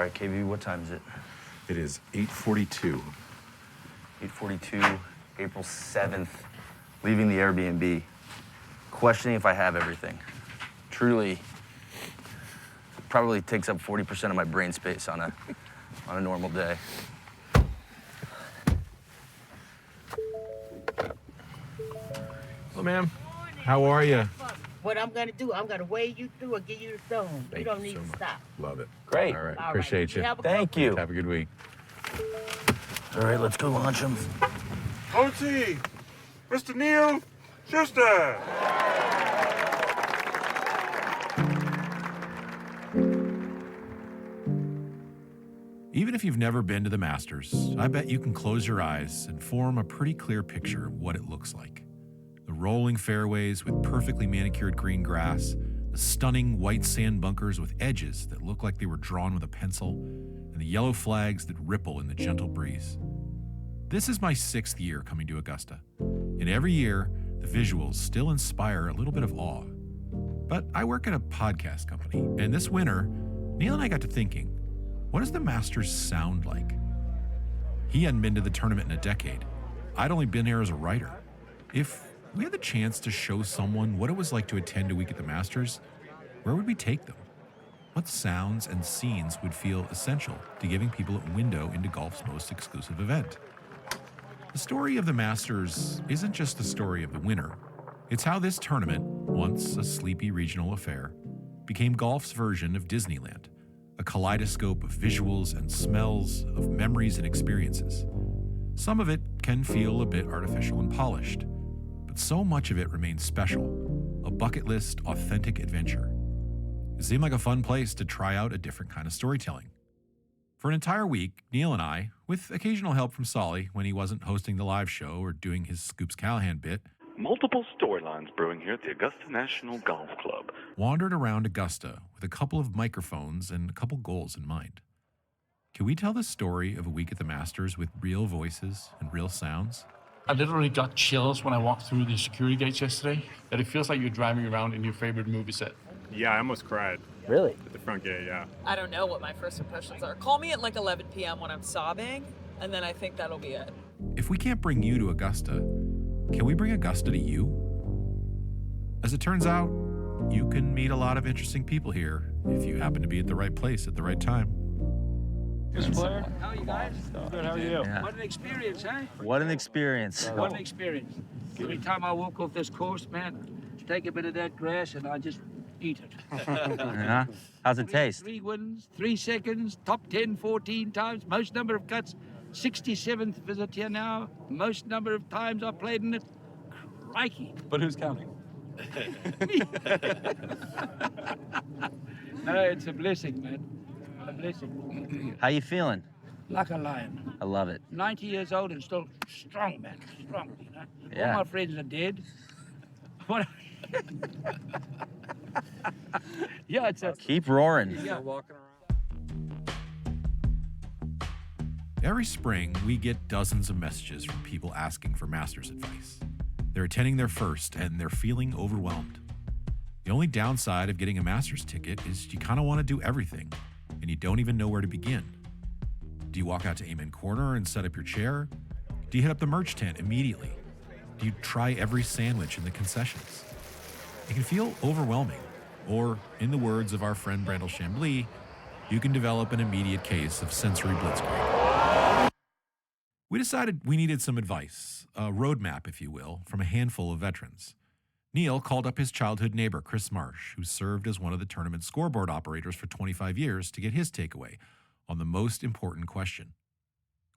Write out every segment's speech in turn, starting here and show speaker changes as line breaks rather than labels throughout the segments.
right, KB, what time is it?
It is 8:42.
8:42, April 7th, leaving the Airbnb, questioning if I have everything. Truly, probably takes up 40% of my brain space on a normal day.
Hello, ma'am. How are you?
What I'm gonna do, I'm gonna wade you through and give you the stone. You don't need to stop.
Love it.
Great.
All right.
All
Appreciate you.
Thank you.
Have a good week.
All right, let's go launch them.
OT, Mr. Neil Schuster.
Even if you've never been to the Masters, I bet you can close your eyes and form a pretty clear picture of what it looks like. The rolling fairways with perfectly manicured green grass, the stunning white sand bunkers with edges that look like they were drawn with a pencil, and the yellow flags that ripple in the gentle breeze. This is my 6th year coming to Augusta, and every year, the visuals still inspire a little bit of awe. But I work at a podcast company, and this winter, Neil and I got to thinking, what does the Masters sound like? He hadn't been to the tournament in a decade. I'd only been there as a writer. If we had the chance to show someone what it was like to attend a week at the Masters, where would we take them? What sounds and scenes would feel essential to giving people a window into golf's most exclusive event? The story of the Masters isn't just the story of the winner. It's how this tournament, once a sleepy regional affair, became golf's version of Disneyland, a kaleidoscope of visuals and smells, of memories and experiences. Some of it can feel a bit artificial and polished, but so much of it remains special, a bucket list, authentic adventure. It seemed like a fun place to try out a different kind of storytelling. For an entire week, Neil and I, with occasional help from Solly when he wasn't hosting the live show or doing his Scoops Callahan bit,
multiple storylines brewing here at the Augusta National Golf Club,
wandered around Augusta with a couple of microphones and a couple goals in mind. Can we tell the story of a week at the Masters with real voices and real sounds?
I literally got chills when I walked through the security gates yesterday, that it feels like you're driving around in your favorite movie set.
Yeah, I almost cried.
Really?
At the front gate, yeah.
I don't know what my first impressions are. Call me at like 11 p.m. when I'm sobbing, and then I think that'll be it.
If we can't bring you to Augusta, can we bring Augusta to you? As it turns out, you can meet a lot of interesting people here if you happen to be at the right place at the right time.
Mr. Blair?
How are you guys?
Good, how are you?
Yeah.
What an experience, huh?
What an experience.
What an experience. Every time I walk off this course, man, take a bit of that grass and I just eat it.
Yeah. How's it taste?
3 wins, 3 seconds, top 10 14 times, most number of cuts, 67th visit here now, most number of times I played in it. Crikey.
But who's counting?
No, it's a blessing, man. A blessing.
How you feeling?
Like a lion.
I love it.
90 years old and still strong, man. Strong, you know.
Yeah.
All my friends are dead. What? Yeah, it's a...
Keep roaring.
Yeah.
Every spring, we get dozens of messages from people asking for Masters advice. They're attending their first, and they're feeling overwhelmed. The only downside of getting a Masters ticket is you kind of want to do everything, and you don't even know where to begin. Do you walk out to Amen Corner and set up your chair? Do you hit up the merch tent immediately? Do you try every sandwich in the concessions? It can feel overwhelming, or, in the words of our friend Brandel Chambly, you can develop an immediate case of sensory blitzkrieg. We decided we needed some advice, a roadmap, if you will, from a handful of veterans. Neil called up his childhood neighbor, Chris Marsh, who served as one of the tournament scoreboard operators for 25 years, to get his takeaway on the most important question.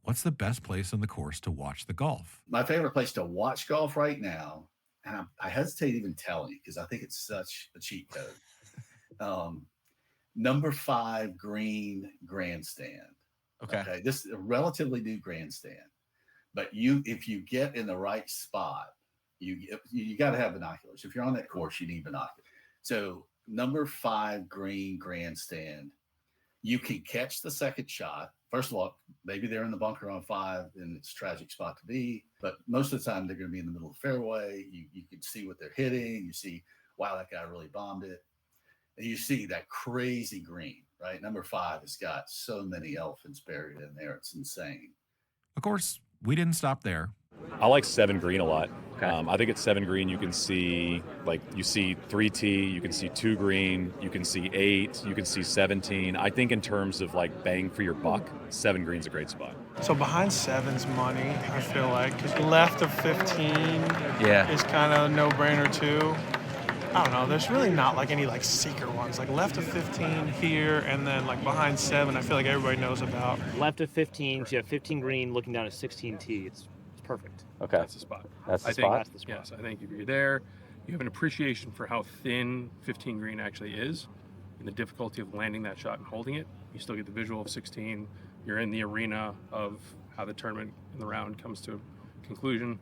What's the best place on the course to watch the golf?
My favorite place to watch golf right now, and I hesitate even telling you because I think it's such a cheat code. Number 5 green grandstand. Okay. This is a relatively new grandstand, but if you get in the right spot, you got to have binoculars. If you're on that course, you need binoculars. So number 5 green grandstand, you can catch the second shot. First of all, maybe they're in the bunker on 5 and it's a tragic spot to be, but most of the time they're going to be in the middle of the fairway. You can see what they're hitting. You see, wow, that guy really bombed it. And you see that crazy green. right? Number 5 has got so many elephants buried in there. It's insane.
Of course, we didn't stop there.
I like 7 green a lot. I think at 7 green you can see, like, you see 3T, you can see 2 green, you can see 8, you can see 17. I think in terms of like bang for your buck, 7 green's a great spot.
So behind 7's money, I feel like, because left of 15 is kind of a no-brainer too. I don't know, there's really not like any like secret ones. Like left of 15 here, and then like behind 7, I feel like everybody knows about.
Left of 15, so you have 15 green looking down at 16T. It's perfect.
Okay.
That's the spot.
That's the
I
spot?
think that's the spot. Yes, I think if you're there, you have an appreciation for how thin 15 green actually is and the difficulty of landing that shot and holding it. You still get the visual of 16. You're in the arena of how the tournament and the round comes to conclusion.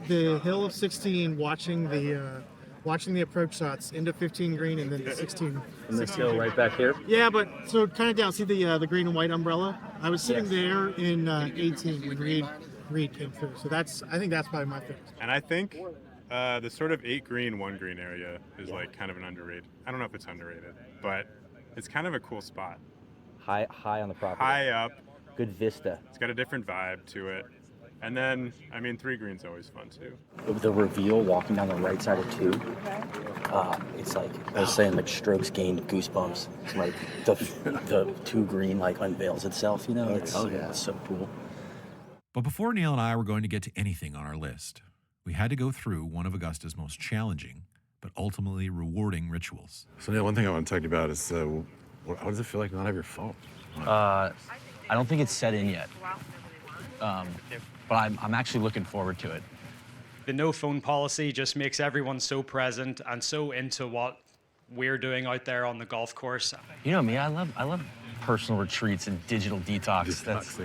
The hill of 16, watching the approach shots into 15 green and then the 16.
And this hill right back here?
Yeah, but so kind of down. See the green and white umbrella? I was sitting there in 18 when Reed came through. So I think that's probably my favorite.
And I think the sort of 8 green, 1 green area is like kind of an underrated. I don't know if it's underrated, but it's kind of a cool spot.
High on the property.
High up.
Good vista.
It's got a different vibe to it. And then, I mean, 3 green's always fun too.
The reveal walking down the right side of 2, it's like, I was saying, like strokes gained goosebumps. It's like the 2 green like unveils itself, you know? It's so cool.
But before Neil and I were going to get to anything on our list, we had to go through one of Augusta's most challenging, but ultimately rewarding rituals.
So Neil, one thing I want to talk to you about is how does it feel like not have your phone?
I don't think it's set in yet, but I'm actually looking forward to it.
The no phone policy just makes everyone so present and so into what we're doing out there on the golf course.
You know me, I love personal retreats and digital detox. That's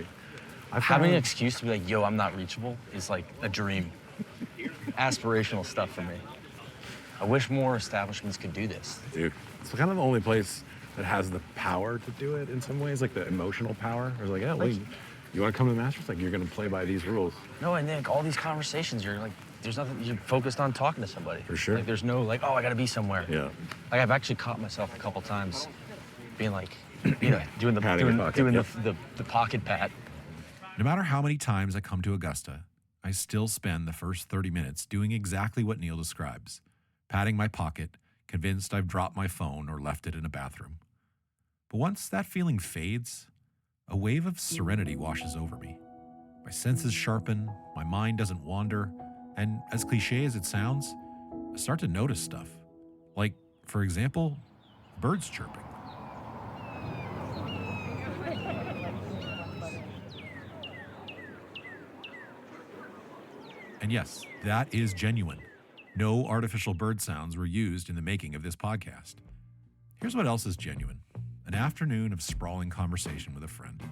I've
having an
found-
excuse to be like, yo, I'm not reachable is like a dream. Aspirational stuff for me. I wish more establishments could do this.
Dude, it's kind of the only place that has the power to do it in some ways, like the emotional power. Or like, yeah, well, you want to come to the Masters? Like, you're going to play by these rules.
No, and then like, all these conversations, you're like, there's nothing, you're focused on talking to somebody.
For sure.
Like, there's no like, oh, I got to be somewhere.
Yeah.
Like, I've actually caught myself a couple times being like, you know, doing the
Patting your pocket,
doing
yep.
the pocket pat.
No matter how many times I come to Augusta, I still spend the first 30 minutes doing exactly what Neil describes, patting my pocket, convinced I've dropped my phone or left it in a bathroom. But once that feeling fades, a wave of serenity washes over me. My senses sharpen, my mind doesn't wander, and as cliche as it sounds, I start to notice stuff. Like, for example, birds chirping. And yes, that is genuine. No artificial bird sounds were used in the making of this podcast. Here's what else is genuine. An afternoon of sprawling conversation with a friend.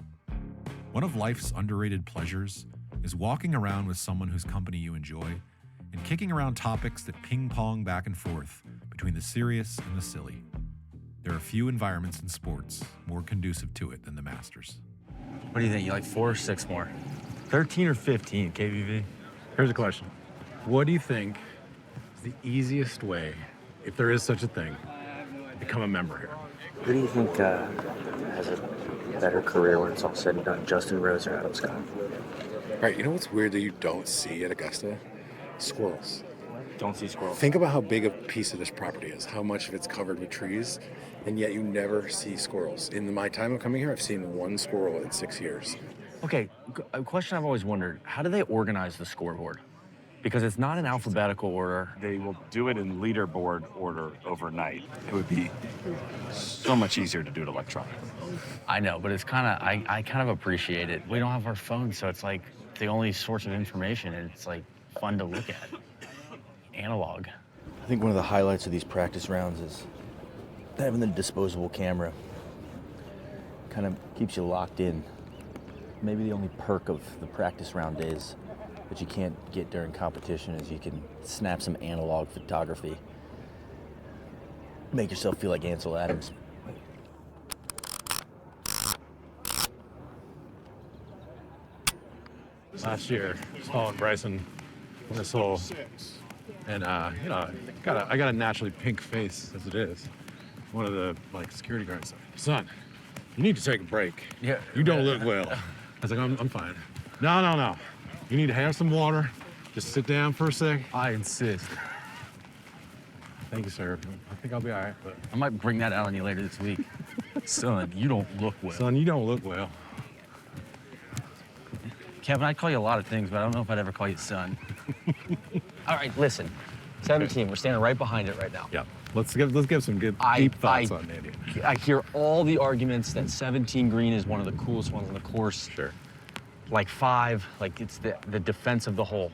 One of life's underrated pleasures is walking around with someone whose company you enjoy and kicking around topics that ping-pong back and forth between the serious and the silly. There are few environments in sports more conducive to it than the Masters.
What do you think? You like 4 or 6 more? 13 or 15, KVV?
Here's a question. What do you think is the easiest way, if there is such a thing, to become a member here?
Who do you think has a better career when it's all said and done, Justin Rose or Adam Scott?
Right, you know what's weird that you don't see at Augusta? Squirrels.
Don't see squirrels.
Think about how big a piece of this property is, how much of it's covered with trees, and yet you never see squirrels. In my time of coming here, I've seen 1 squirrel in 6 years.
Okay, a question I've always wondered, how do they organize the scoreboard? Because it's not in alphabetical order.
They will do it in leaderboard order overnight. It would be so much easier to do it electronically.
I know, but it's kind of, I kind of appreciate it. We don't have our phones, so it's like the only source of information, and it's like fun to look at. Analog.
I think one of the highlights of these practice rounds is having the disposable camera. Kind of keeps you locked in. Maybe the only perk of the practice round days that you can't get during competition is you can snap some analog photography. Make yourself feel like Ansel Adams.
Last year, following Bryson on this hole, and you know, I got a naturally pink face as it is. One of the security guards said, "Son, You need to take a break.
Yeah.
You don't look well. I was like, I'm fine. No. You need to have some water. Just sit down for a sec.
I insist.
Thank you, sir. I think I'll be all right, but
I might bring that out on you later this week. Son, you don't look well.
Son, you don't look well.
Kevin, I'd call you a lot of things, but I don't know if I'd ever call you son. All right, listen. 17, we're standing right behind it right now.
Yeah. Let's give some good deep thoughts on Mania.
I hear all the arguments that 17 green is one of the coolest ones on the course.
Sure.
Like 5, like it's the defense of the hole.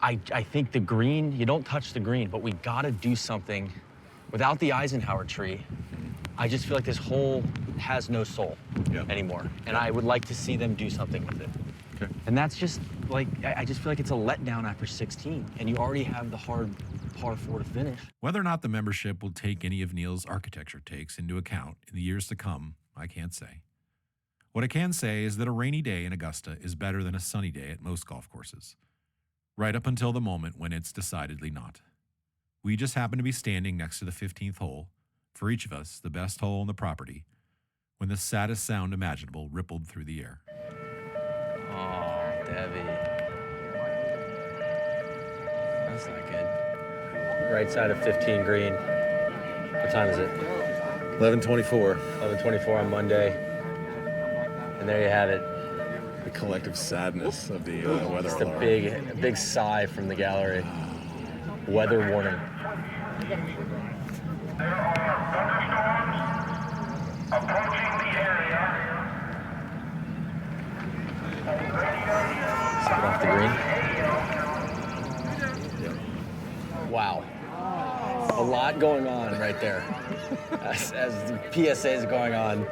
I think the green, you don't touch the green, but we gotta do something. Without the Eisenhower tree, I just feel like this hole has no soul anymore. And I would like to see them do something with it.
Okay.
And that's just like, I just feel like it's a letdown after 16, and you already have the hard par 4 to finish.
Whether or not the membership will take any of Neil's architecture takes into account in the years to come, I can't say. What I can say is that a rainy day in Augusta is better than a sunny day at most golf courses. Right up until the moment when it's decidedly not. We just happen to be standing next to the 15th hole, for each of us the best hole on the property, when the saddest sound imaginable rippled through the air.
Oh, Debbie. That's not good. Right side of 15 green. What time is it?
11:24.
11:24 on Monday. And there you have it.
The collective sadness of the weather
Just
alarm.
a big sigh from the gallery. Weather warning. Step off the green. Wow. A lot going on right there. As the PSA is going on.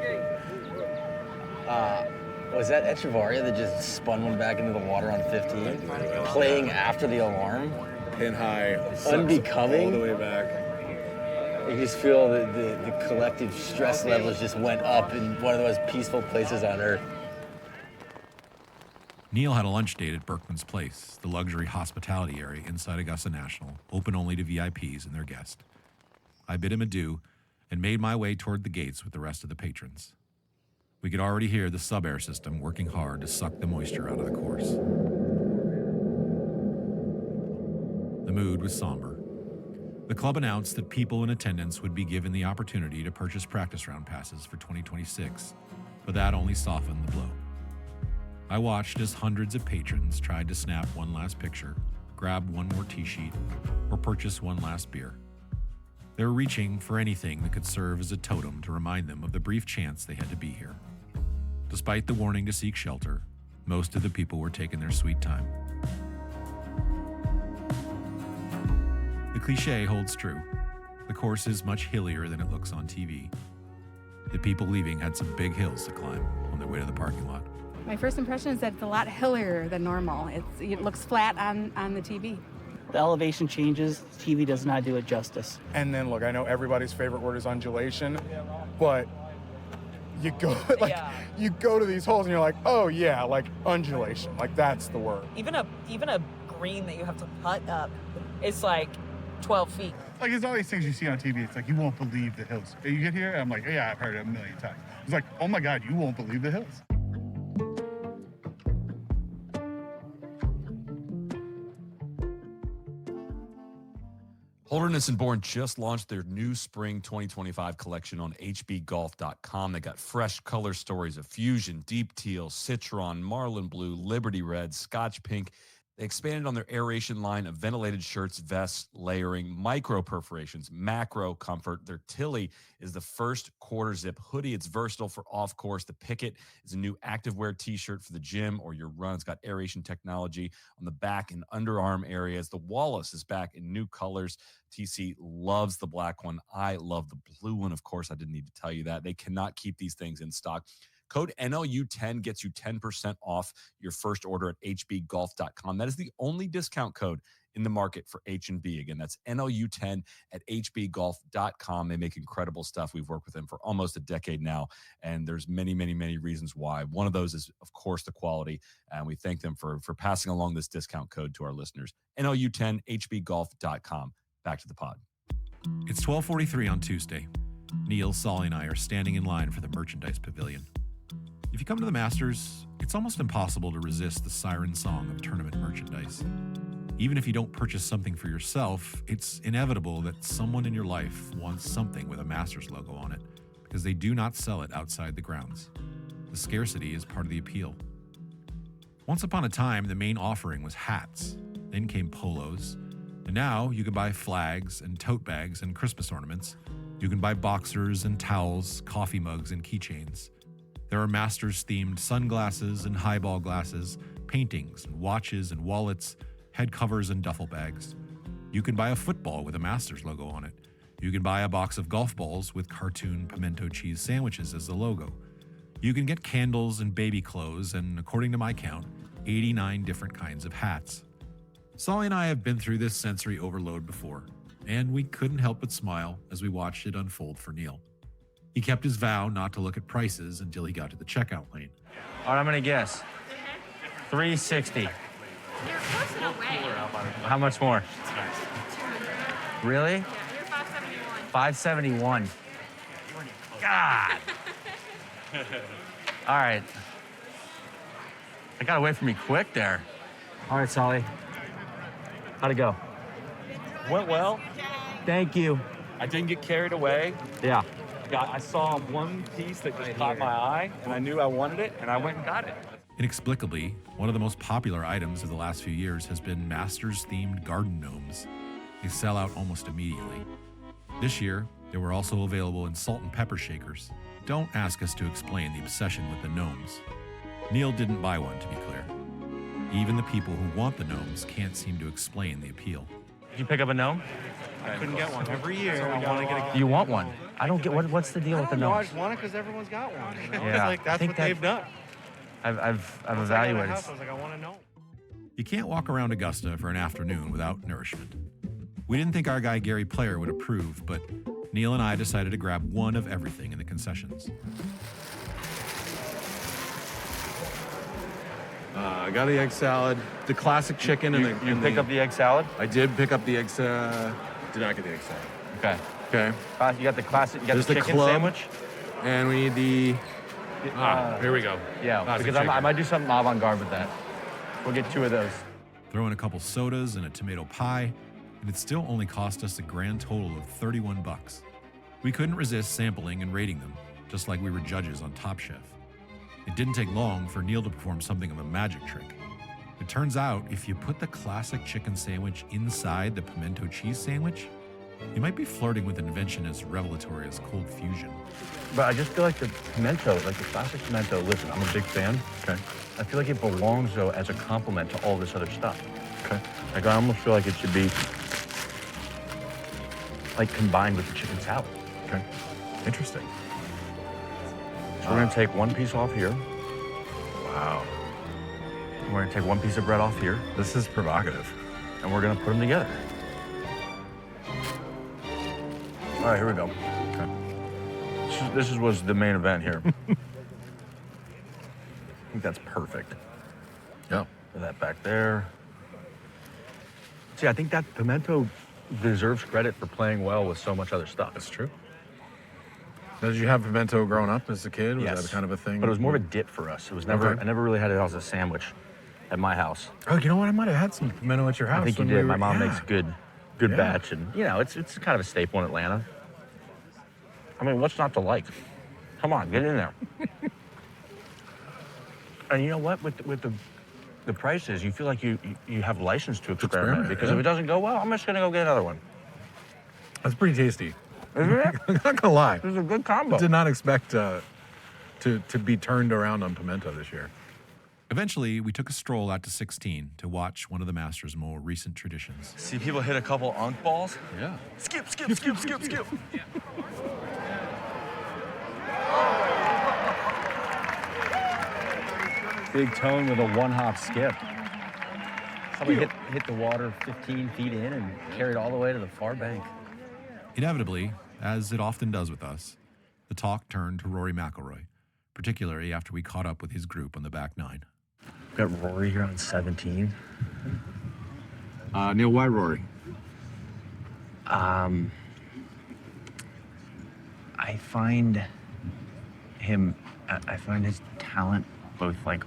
Was that Echevarria that just spun one back into the water on 15? Playing after the alarm?
Pin high.
Unbecoming?
All the way back.
You just feel that the collective stress levels just went up in one of the most peaceful places on earth.
Neil had a lunch date at Berkman's Place, the luxury hospitality area inside Augusta National, open only to VIPs and their guests. I bid him adieu and made my way toward the gates with the rest of the patrons. We could already hear the sub-air system working hard to suck the moisture out of the course. The mood was somber. The club announced that people in attendance would be given the opportunity to purchase practice round passes for 2026, but that only softened the blow. I watched as hundreds of patrons tried to snap one last picture, grab one more tee sheet, or purchase one last beer. They were reaching for anything that could serve as a totem to remind them of the brief chance they had to be here. Despite the warning to seek shelter, most of the people were taking their sweet time. The cliche holds true. The course is much hillier than it looks on TV. The people leaving had some big hills to climb on their way to the parking lot.
My first impression is that it's a lot hillier than normal. It looks flat on the TV.
The elevation changes. TV does not do it justice.
And then look, I know everybody's favorite word is undulation, but you go you go to these holes and you're like, oh yeah, like undulation, like that's the word.
Even a green that you have to putt up is like 12 feet.
Like it's all these things you see on TV. It's like you won't believe the hills. You get here, I'm like, yeah, I've heard it a million times. It's like, oh my God, you won't believe the hills.
Holderness Bourne just launched their new spring 2025 collection on hbgolf.com. They got fresh color stories of fusion, deep teal, citron, marlin blue, liberty red, scotch pink. They expanded on their aeration line of ventilated shirts, vests, layering, micro perforations, macro comfort. Their Tilly is the first quarter zip hoodie. It's versatile for off course. The Picket is a new activewear t-shirt for the gym or your run. It's got aeration technology on the back and underarm areas. The Wallace is back in new colors. TC loves the black one. I love the blue one. Of course, I didn't need to tell you that. They cannot keep these things in stock. Code NLU10 gets you 10% off your first order at hbgolf.com. That is the only discount code in the market for H&B. Again, that's NLU10 at hbgolf.com. They make incredible stuff. We've worked with them for almost a decade now, and there's many, many, many reasons why. One of those is, of course, the quality, and we thank them for passing along this discount code to our listeners. NLU10, hbgolf.com. Back to the pod.
It's 12:43 on Tuesday. Neil, Solly, and I are standing in line for the merchandise pavilion. If you come to the Masters, it's almost impossible to resist the siren song of tournament merchandise. Even if you don't purchase something for yourself, it's inevitable that someone in your life wants something with a Masters logo on it, because they do not sell it outside the grounds. The scarcity is part of the appeal. Once upon a time, the main offering was hats. Then came polos. And now you can buy flags and tote bags and Christmas ornaments. You can buy boxers and towels, coffee mugs and keychains. There are Masters-themed sunglasses and highball glasses, paintings and watches and wallets, head covers and duffel bags. You can buy a football with a Masters logo on it. You can buy a box of golf balls with cartoon pimento cheese sandwiches as the logo. You can get candles and baby clothes and, according to my count, 89 different kinds of hats. Solly and I have been through this sensory overload before, and we couldn't help but smile as we watched it unfold for Neil. He kept his vow not to look at prices until he got to the checkout lane.
All right, I'm gonna guess. $360.
You're close in a way.
How much more? Really?
Yeah, you're
$571.
$571.
God. All right. I got away from me quick there. All right, Solly. How'd it go?
Went well.
Thank you.
I didn't get carried away.
Yeah.
I saw one piece that just caught my eye, and I knew I wanted it, and I went and got it.
Inexplicably, one of the most popular items of the last few years has been Masters-themed garden gnomes. They sell out almost immediately. This year, they were also available in salt and pepper shakers. Don't ask us to explain the obsession with the gnomes. Neil didn't buy one, to be clear. Even the people who want the gnomes can't seem to explain the appeal.
Did you pick up a gnome?
I couldn't get one. Every year, I want to get a...
You want one? I don't get what's the deal with the
I
gnomes?
just want it because everyone's got one. You know?
Yeah,
Like, that's what they've done.
I've
Once I got in the
evaluated.
house, I was like, I want to know.
You can't walk around Augusta for an afternoon without nourishment. We didn't think our guy Gary Player would approve, but Neil and I decided to grab one of everything in the concessions.
I got the egg salad, the classic chicken,
You picked up the egg salad?
I did pick up the egg salad. Did not get the egg salad.
Okay.
Okay.
You got the classic. You got
There's
the
the
chicken
club,
sandwich.
and we need the. Here we go.
Yeah,
Classic
because
chicken.
I might do something avant-garde with that. We'll get 2 of those.
Throw in a couple sodas and a tomato pie, and it still only cost us a grand total of $31. We couldn't resist sampling and rating them, just like we were judges on Top Chef. It didn't take long for Neil to perform something of a magic trick. It turns out if you put the classic chicken sandwich inside the pimento cheese sandwich, you might be flirting with an invention as revelatory as cold fusion.
But I just feel like the pimento, like the classic pimento, listen, I'm a big fan. Okay. I feel like it belongs, though, as a complement to all this other stuff. Okay. Like, I almost feel like it should be, like, combined with the chicken salad.
Okay. Interesting.
So we're gonna take one piece off here.
Wow.
And we're gonna take one piece of bread off here.
This is provocative.
And we're gonna put them together. All right, here we go. Okay. This was the main event here. I think that's perfect.
Yeah.
Put that back there. See, I think that pimento deserves credit for playing well with so much other stuff.
That's true. Did you have pimento growing up as a kid? Was
Yes.
that kind of a thing?
But it was more of a dip for us. It was never.
Okay.
I never really had it as a sandwich at my house.
Oh, you know what? I might have had some pimento at your house.
I think you
when we
did.
were-
My mom
yeah.
makes good batch, and you know, it's kind of a staple in Atlanta. I mean, what's not to like? Come on, get in there. And you know what? With the prices, you feel like you have license to experiment because if it doesn't go well, I'm just gonna go get another one.
That's pretty tasty.
Isn't it?
I'm not gonna lie.
This is a good combo.
Did not expect to be turned around on pimento this year.
Eventually, we took a stroll out to 16 to watch one of the Masters' more recent traditions.
See people hit a couple unk balls.
Yeah.
Skip. Big tone with a one-hop skip. Somebody hit the water 15 feet in and carried all the way to the far bank.
Inevitably, as it often does with us, the talk turned to Rory McIlroy, particularly after we caught up with his group on the back nine.
Got Rory here on 17.
Neil, why Rory?
I
I find his talent both like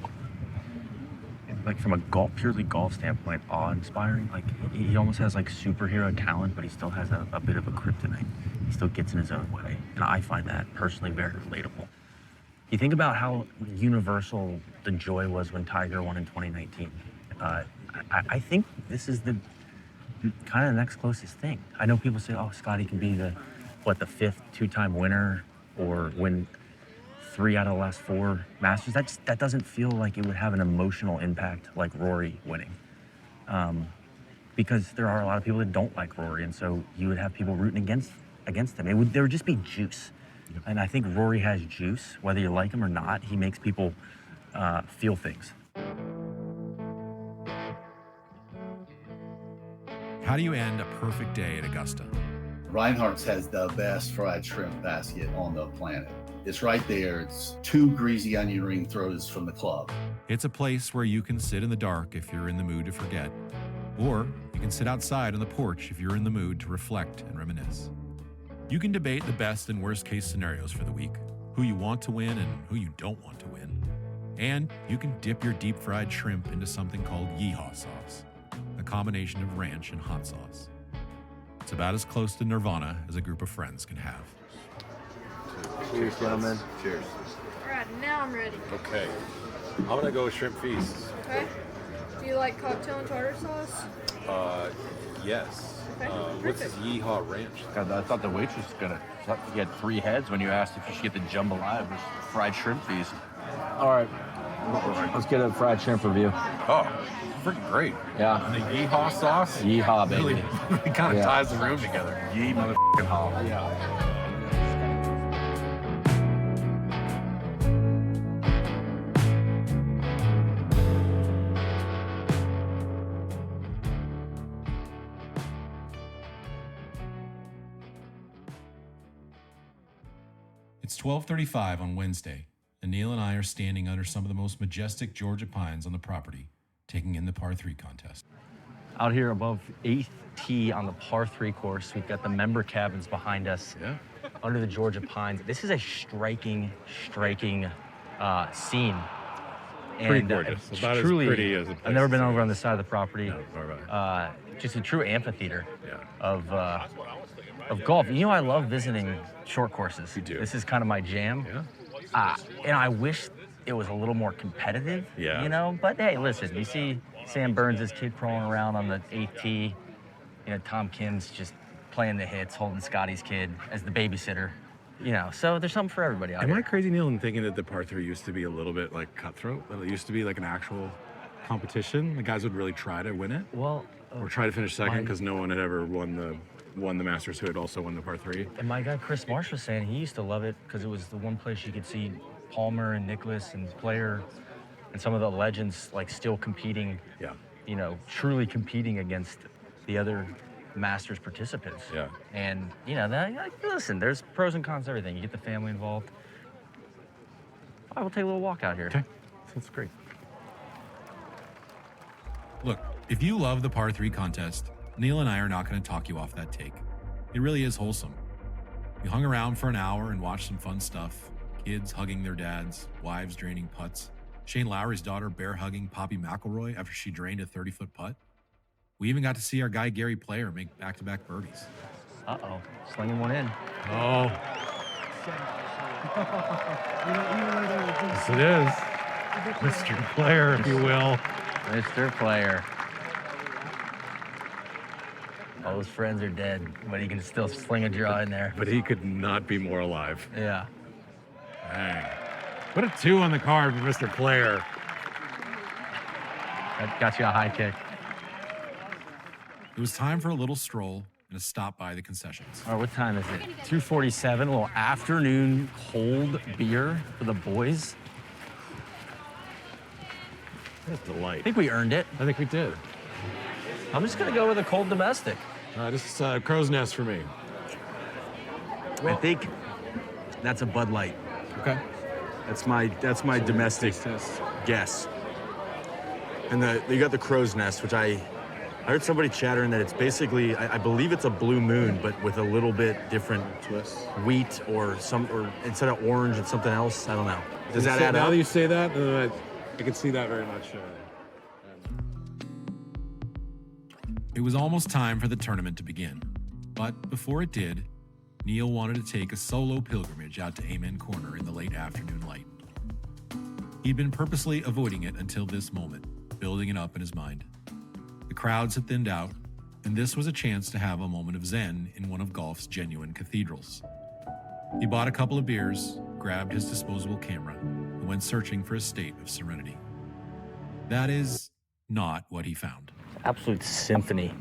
from a purely golf standpoint, awe-inspiring. Like he almost has like superhero talent, but he still has a bit of a kryptonite. He still gets in his own way, and I find that personally very relatable. You think about how universal the joy was when Tiger won in 2019. I think this is the kind of next closest thing. I know people say, "Oh, Scotty can be the fifth two-time winner or win 3 out of the last 4 Masters." That doesn't feel like it would have an emotional impact like Rory winning, because there are a lot of people that don't like Rory, and so you would have people rooting against him. There would just be juice, and I think Rory has juice. Whether you like him or not, he makes people feel things.
How do you end a perfect day at Augusta?
Reinhardt's has the best fried shrimp basket on the planet. It's right there. It's 2 greasy onion ring throws from the club.
It's a place where you can sit in the dark if you're in the mood to forget, or you can sit outside on the porch if you're in the mood to reflect and reminisce. You can debate the best and worst case scenarios for the week, who you want to win and who you don't want to win. And you can dip your deep fried shrimp into something called Yeehaw sauce, a combination of ranch and hot sauce. It's about as close to nirvana as a group of friends can have.
Cheers, gentlemen. Cheers.
All right, now I'm ready.
Okay. I'm gonna go with shrimp feast.
Okay. Do you like cocktail and tartar sauce?
Yes.
Okay,
What's this
perfect.
Yeehaw Ranch?
God, I thought the waitress was gonna. You had 3 heads when you asked if you should get the jambalaya, which is fried shrimp feast.
All right, let's get a fried shrimp review.
Oh, freaking great.
Yeah.
And the yeehaw sauce?
Yeehaw, baby.
Really kind of
Yeah.
ties the room together. Yee motherfucking haw.
Yeah.
It's 12:35 on Wednesday, and Neil and I are standing under some of the most majestic Georgia pines on the property, taking in the par 3 contest.
Out here above 8th tee on the par 3 course, we've got the member cabins behind us.
Yeah.
Under the Georgia pines. This is a striking scene.
Pretty gorgeous.
It's
About as
truly,
pretty as a place
I've never been
to see
over
it.
on this side of the property.
No, nor have
Just a true amphitheater
Yeah.
of golf. You know, I love visiting short courses.
You do.
This is kind of my jam.
Yeah.
And I wish it was a little more competitive.
Yeah.
You know, but hey, listen, you see Sam Burns' kid crawling around on the 8th tee. You know, Tom Kim's just playing the hits, holding Scotty's kid as the babysitter. You know, so there's something for everybody out
Am
here.
I crazy, Neil, in thinking that the par 3 used to be a little bit like cutthroat? That it used to be like an actual competition? The guys would really try to win it?
Well,
or try to finish second because no one had ever won the Masters who had also won the par 3.
And my guy Chris Marsh was saying he used to love it because it was the one place you could see Palmer and Nicklaus and Player and some of the legends like still competing.
Yeah.
You know, truly competing against the other Masters participants.
Yeah.
And you know, listen, there's pros and cons to everything. You get the family involved. I will take a little walk out here.
Okay, that's great.
Look, if you love the par 3 contest, Neil and I are not going to talk you off that take. It really is wholesome. We hung around for an hour and watched some fun stuff. Kids hugging their dads, wives draining putts, Shane Lowry's daughter bear hugging Poppy McElroy after she drained a 30-foot putt. We even got to see our guy Gary Player make back-to-back birdies.
Uh-oh, slinging one in.
Oh. Yes, it is. Mr. Player, if you will.
Mr. Player. All his friends are dead, but he can still sling a draw in there.
But he could not be more alive.
Yeah.
Dang. Put a 2 on the card for Mr. Player.
That got you a high kick.
It was time for a little stroll and a stop by the concessions.
All right, what time is it? 2:47, a little afternoon cold beer for the boys.
That's a delight.
I think we earned it.
I think we did.
I'm just gonna go with a cold domestic.
This is Crow's Nest for me.
I think that's a Bud Light.
Okay.
That's my domestic guess. And you got the Crow's Nest, which I
I heard somebody chattering that it's basically, I believe it's a blue moon, but with a little bit different twist, wheat or instead of orange, it's something else. I don't know. Does that add up? Now that you say that, I can see that very much.
It was almost time for the tournament to begin. But before it did, Neil wanted to take a solo pilgrimage out to Amen Corner in the late afternoon light. He'd been purposely avoiding it until this moment, building it up in his mind. The crowds had thinned out, and this was a chance to have a moment of zen in one of golf's genuine cathedrals. He bought a couple of beers, grabbed his disposable camera, and went searching for a state of serenity. That is not what he found.
Absolute symphony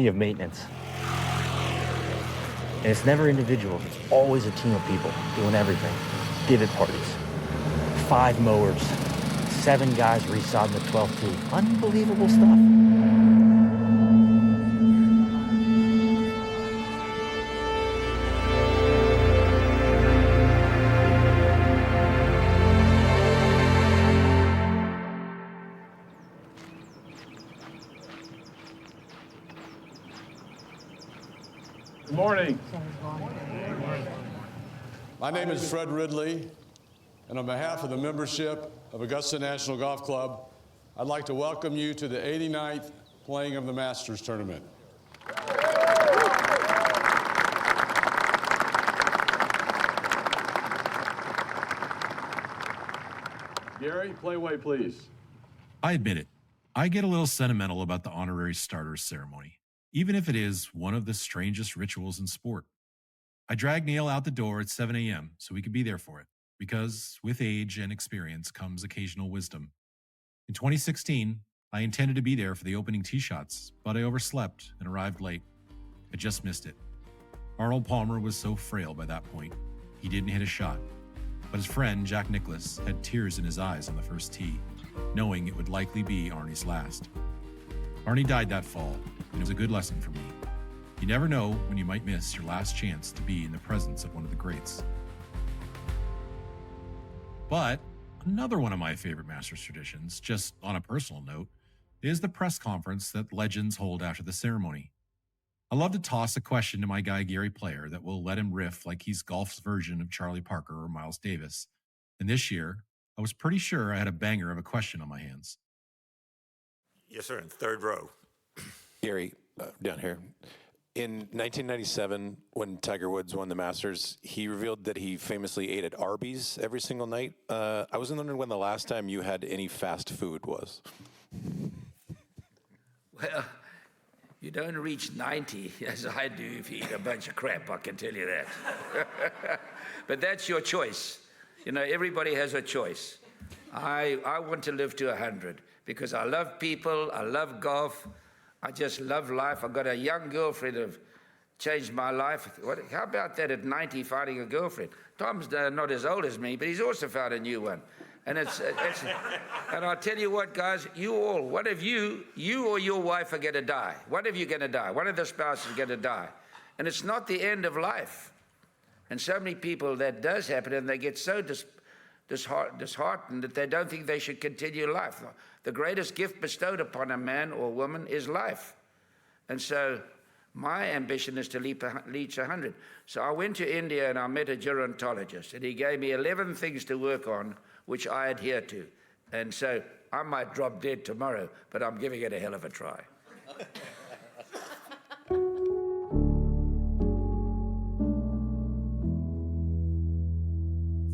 of maintenance. And it's never individual. It's always a team of people doing everything. Divot parties, 5 mowers, 7 guys resodding the 12th tee. Unbelievable stuff.
Good morning. My name is Fred Ridley, and on behalf of the membership of Augusta National Golf Club, I'd like to welcome you to the 89th playing of the Masters Tournament. Gary, play away, please.
I admit it, I get a little sentimental about the honorary starters ceremony, even if it is one of the strangest rituals in sport. I dragged Neil out the door at 7 a.m. so we could be there for it, because with age and experience comes occasional wisdom. In 2016, I intended to be there for the opening tee shots, but I overslept and arrived late. I just missed it. Arnold Palmer was so frail by that point, he didn't hit a shot. But his friend, Jack Nicklaus, had tears in his eyes on the first tee, knowing it would likely be Arnie's last. Arnie died that fall, and it was a good lesson for me. You never know when you might miss your last chance to be in the presence of one of the greats. But another one of my favorite Masters traditions, just on a personal note, is the press conference that legends hold after the ceremony. I love to toss a question to my guy Gary Player that will let him riff like he's golf's version of Charlie Parker or Miles Davis. And this year, I was pretty sure I had a banger of a question on my hands.
Yes, sir, in third row. Gary, down here. In 1997, when Tiger Woods won the Masters, he revealed that he famously ate at Arby's every single night. I was wondering when the last time you had any fast food was.
Well, you don't reach 90 as I do if you eat a bunch of crap, I can tell you that. But that's your choice. You know, everybody has a choice. I want to live to 100 because I love people, I love golf, I just love life. I've got a young girlfriend who've changed my life. How about that at 90, finding a girlfriend? Tom's not as old as me, but he's also found a new one. And and I'll tell you what, guys, you all, one of you or your wife are going to die. One of you are going to die. One of the spouses is going to die. And it's not the end of life. And so many people, that does happen, and they get so disheartened that they don't think they should continue life. The greatest gift bestowed upon a man or woman is life. And so my ambition is to reach 100. So I went to India and I met a gerontologist, and he gave me 11 things to work on, which I adhere to. And so I might drop dead tomorrow, but I'm giving it a hell of a try.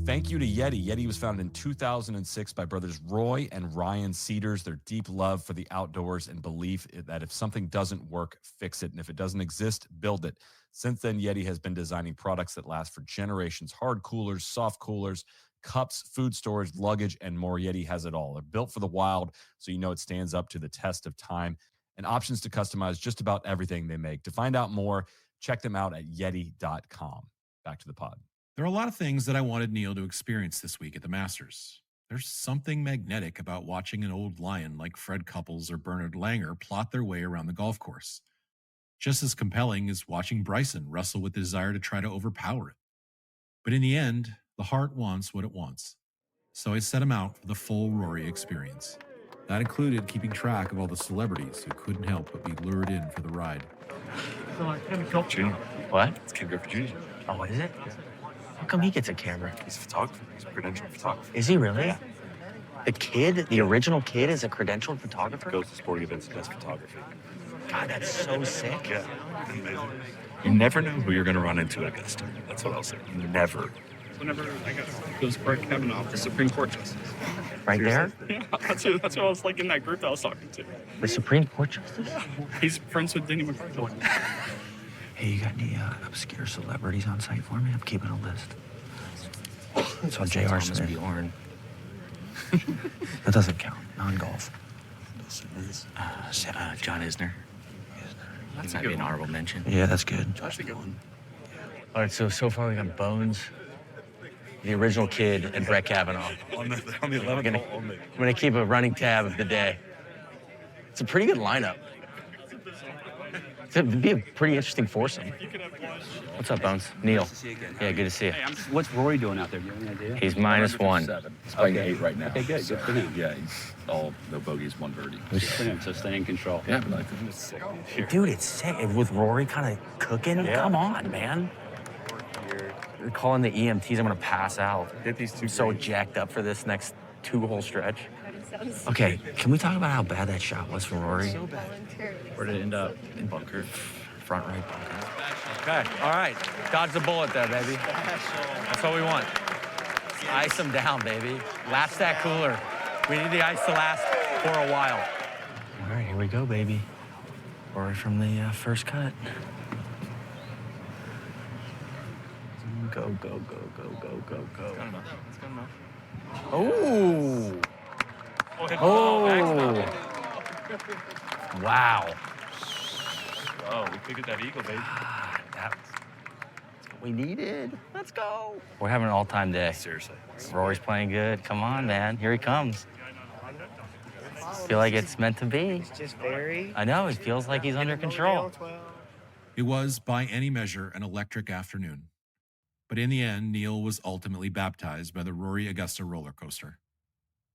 Thank you to Yeti. Yeti was founded in 2006 by brothers Roy and Ryan Cedars. Their deep love for the outdoors and belief that if something doesn't work, fix it. And if it doesn't exist, build it. Since then, Yeti has been designing products that last for generations. Hard coolers, soft coolers, cups, food storage, luggage, and more. Yeti has it all. They're built for the wild, so you know it stands up to the test of time. And options to customize just about everything they make. To find out more, check them out at yeti.com. Back to the pod.
There are a lot of things that I wanted Neil to experience this week at the Masters. There's something magnetic about watching an old lion like Fred Couples or Bernard Langer plot their way around the golf course. Just as compelling as watching Bryson wrestle with the desire to try to overpower it. But in the end, the heart wants what it wants. So I set him out for the full Rory experience. That included keeping track of all the celebrities who couldn't help but be lured in for the ride.
Ken Griffith Jr.
What?
It's Ken Griffith Jr.
Oh, is it? How come he gets a camera?
He's a photographer. He's a credentialed photographer.
Is he really?
Yeah.
The kid, the original kid, is a credentialed photographer?
Goes to sporting events and does photography.
God, that's so sick.
Yeah. Amazing. You never know who you're going to run into at Augusta. That's what I'll say. Never.
Whenever I got those Brett Kavanaugh, the Supreme Court justice.
Right there?
Yeah, that's what I was like in that group that I was talking to.
The Supreme Court justice?
He's friends with Denny McCarthy.
Hey, you got any obscure celebrities on site for me? I'm keeping a list. It's on J.R. Smith. Bjorn. That doesn't count. Non-golf. John Isner.
That's
Might
a
be
good
an
one.
honorable mention. Yeah, that's good.
That's a good one.
All right, so far we got Bones, the original kid, and Brett Kavanaugh.
On the 11th hole only.
I'm gonna keep a running tab of the day. It's a pretty good lineup. It'd be a pretty interesting foursome. What's up, Bones? Neil. Yeah, good to see you.
What's Rory doing out there? Do you have any idea?
He's -1.
He's playing 8 right now. Okay, good. So, Good for him. Yeah, he's all no bogeys, 1 birdie. Good for him. So stay in control. Yeah, but it's sick.
Dude, it's sick. With Rory kind of cooking, come on, man. They're calling the EMTs. I'm gonna pass out. I'm so jacked up for this next 2-hole stretch. Okay, can we talk about how bad that shot was from Rory?
So bad. Where did it end up? In bunker.
Front right bunker. Okay, all right. Dodge the bullet there, baby. That's what we want. Ice them down, baby. Last that cooler. We need the ice to last for a while. All right, here we go, baby. Rory from the first cut. Go, go, go, go, go, go, go.
It's good enough. It's good enough.
Oh!
Oh!
Wow.
Oh, we picked that eagle, baby.
That's what we needed. Let's go. We're having an all-time day.
Seriously.
Rory's playing good. Come on, man. Here he comes. Feel like it's meant to be.
It's just very.
I know. It feels like he's under control.
It was, by any measure, an electric afternoon. But in the end, Neil was ultimately baptized by the Rory Augusta roller coaster.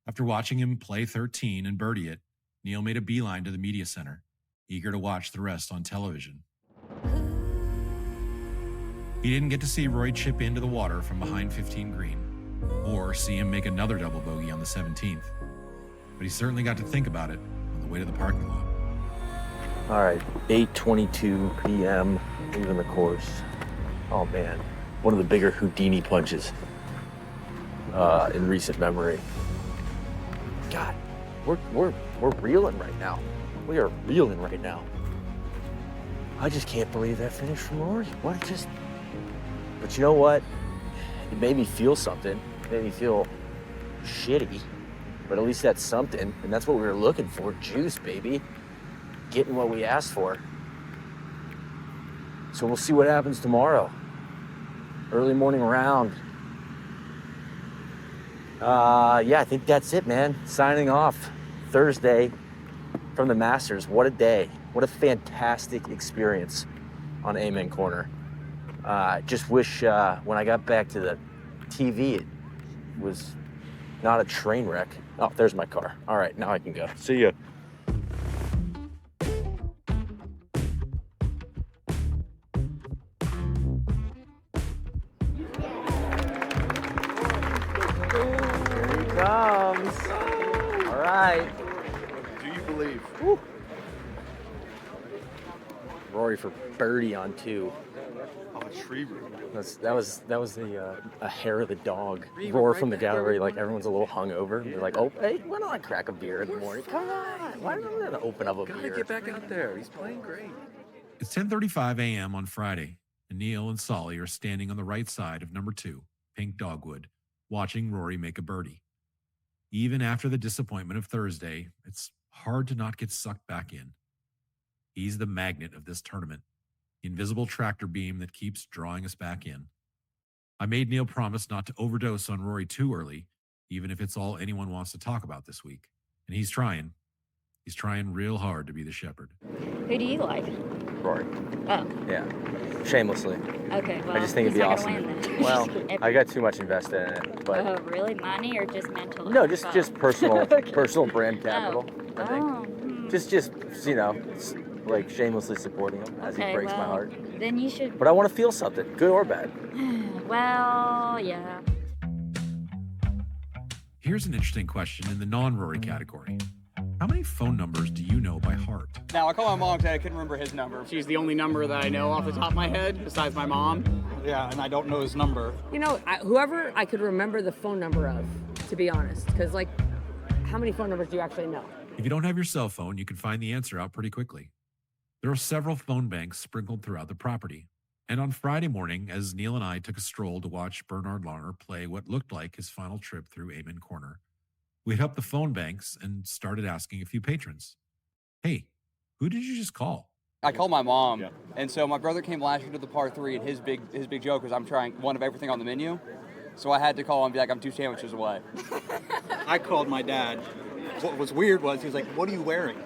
After watching him play 13 and birdie it, Neil made a beeline to the media center, eager to watch the rest on television. He didn't get to see Rory chip into the water from behind 15 green, or see him make another double bogey on the 17th. But he certainly got to think about it on the way to the parking lot.
All right, 8:22 p.m. leaving the course. Oh man, one of the bigger Houdini punches in recent memory. God, we're reeling right now. We are reeling right now. I just can't believe that finish from Rory. But you know what? It made me feel something. It made me feel shitty, but at least that's something, and that's what we were looking for. Juice, baby. Getting what we asked for. So we'll see what happens tomorrow. Early morning round. Yeah, I think that's it, man. Signing off Thursday from the Masters. What a day. What a fantastic experience on Amen Corner. Just wish when I got back to the TV, it was not a train wreck. Oh, there's my car. All right, now I can go. See ya. Here he comes. All right.
Do you believe?
Woo. Rory for birdie on 2.
Oh, a tree root.
That was a hair of the dog roar from the gallery. Like everyone's a little hungover. They're like, oh, hey, why don't I crack a beer in the morning? Come on, why don't I open up a beer?
Gotta get back out there. He's playing great.
It's 10:35 a.m. on Friday, and Neil and Solly are standing on the right side of number 2, Pink Dogwood, watching Rory make a birdie. Even after the disappointment of Thursday, it's hard to not get sucked back in. He's the magnet of this tournament, the invisible tractor beam that keeps drawing us back in. I made Neil promise not to overdose on Rory too early, even if it's all anyone wants to talk about this week. And he's trying. He's trying real hard to be the shepherd.
Who do you like?
Rory.
Oh.
Yeah. Shamelessly.
Okay, well,
I just think it'd be
he's not
awesome.
gonna win then.
Well,
Just
I got too much invested in it, but
Oh, really? Money or just mental?
no, just personal personal brand capital. I think.
Oh.
Just like shamelessly supporting him as he
Okay,
breaks my
well,
heart.
Then you should.
But I want to feel something, good or bad.
Well, yeah.
Here's an interesting question in the non-Rory category. How many phone numbers do you know by heart?
Now, I called my mom today. I couldn't remember his number. She's the only number that I know off the top of my head, besides my mom. Yeah, and I don't know his number.
You know, whoever I could remember the phone number of, to be honest. Because, like, how many phone numbers do you actually know?
If you don't have your cell phone, you can find the answer out pretty quickly. There are several phone banks sprinkled throughout the property. And on Friday morning, as Neil and I took a stroll to watch Bernard Langer play what looked like his final trip through Amen Corner, we hit up the phone banks and started asking a few patrons, hey, who did you just call?
I called my mom, and so my brother came last year to the par 3, and his big joke was I'm trying one of everything on the menu. So I had to call and be like, I'm 2 sandwiches away. I called my dad. What was weird was he was like, what are you wearing?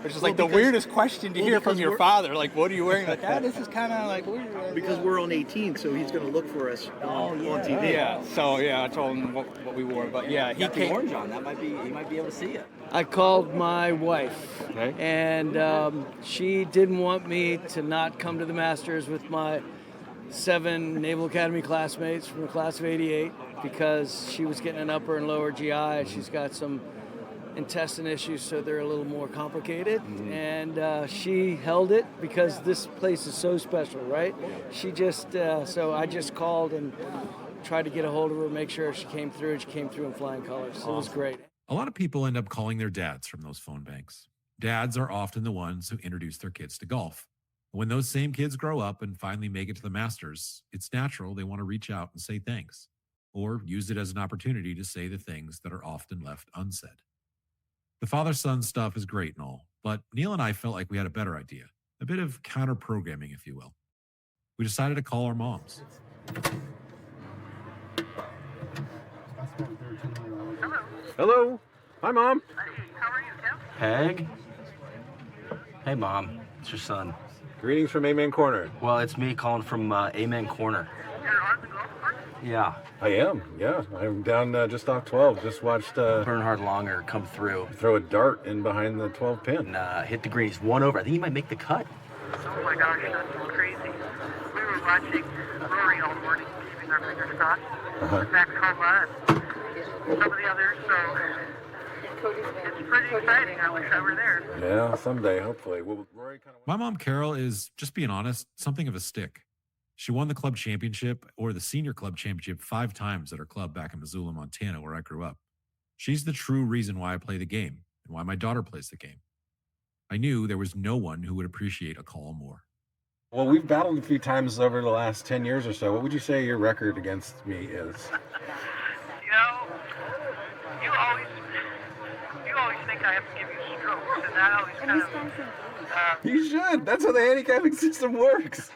Which is like the weirdest question to hear from your father. Like, what are you wearing? Like, Dad, this is kind of like, what are you wearing?
Because we're on 18, so he's going to look for us on TV.
Yeah, so yeah, I told him what we wore. But yeah,
he came orange on. He might be able to see it.
I called my wife, and she didn't want me to not come to the Masters with my 7 Naval Academy classmates from the class of '88 because she was getting an upper and lower GI. She's got some intestine issues, so they're a little more complicated. And she held it because this place is so special, right? She just, so I just called and tried to get a hold of her, make sure she came through, and she came through in flying colors. It was great.
A lot of people end up calling their dads from those phone banks. Dads are often the ones who introduce their kids to golf. When those same kids grow up and finally make it to the Masters, it's natural they want to reach out and say thanks, or use it as an opportunity to say the things that are often left unsaid. The father-son stuff is great and all, but Neil and I felt like we had a better idea, a bit of counter-programming, if you will. We decided to call our moms.
Hello. Hi, Mom.
How are you, Tim?
Peg. Hey, Mom. It's your son.
Greetings from Amen Corner.
Well, it's me calling from Amen Corner.
You're on the golf course?
Yeah.
I am, yeah. I'm down just off 12. Just watched
Bernhard Langer come through.
Throw a dart in behind the 12 pin.
And hit the green. He's 1 over. I think he might make the cut.
Oh my gosh, that's crazy. We were watching Rory all morning, keeping our fingers crossed. Max Homa and some of the others, so it's pretty exciting. I wish I were there.
Yeah, someday, hopefully. Well, Rory kind of...
My mom, Carol, is, just being honest, something of a stick. She won the club championship or the senior club championship 5 times at her club back in Missoula, Montana, where I grew up. She's the true reason why I play the game and why my daughter plays the game. I knew there was no one who would appreciate a call more.
Well, we've battled a few times over the last 10 years or so. What would you say your record against me is?
You know, you always think I have to give you strokes, and that always kind of...
You should. That's how the handicapping system works.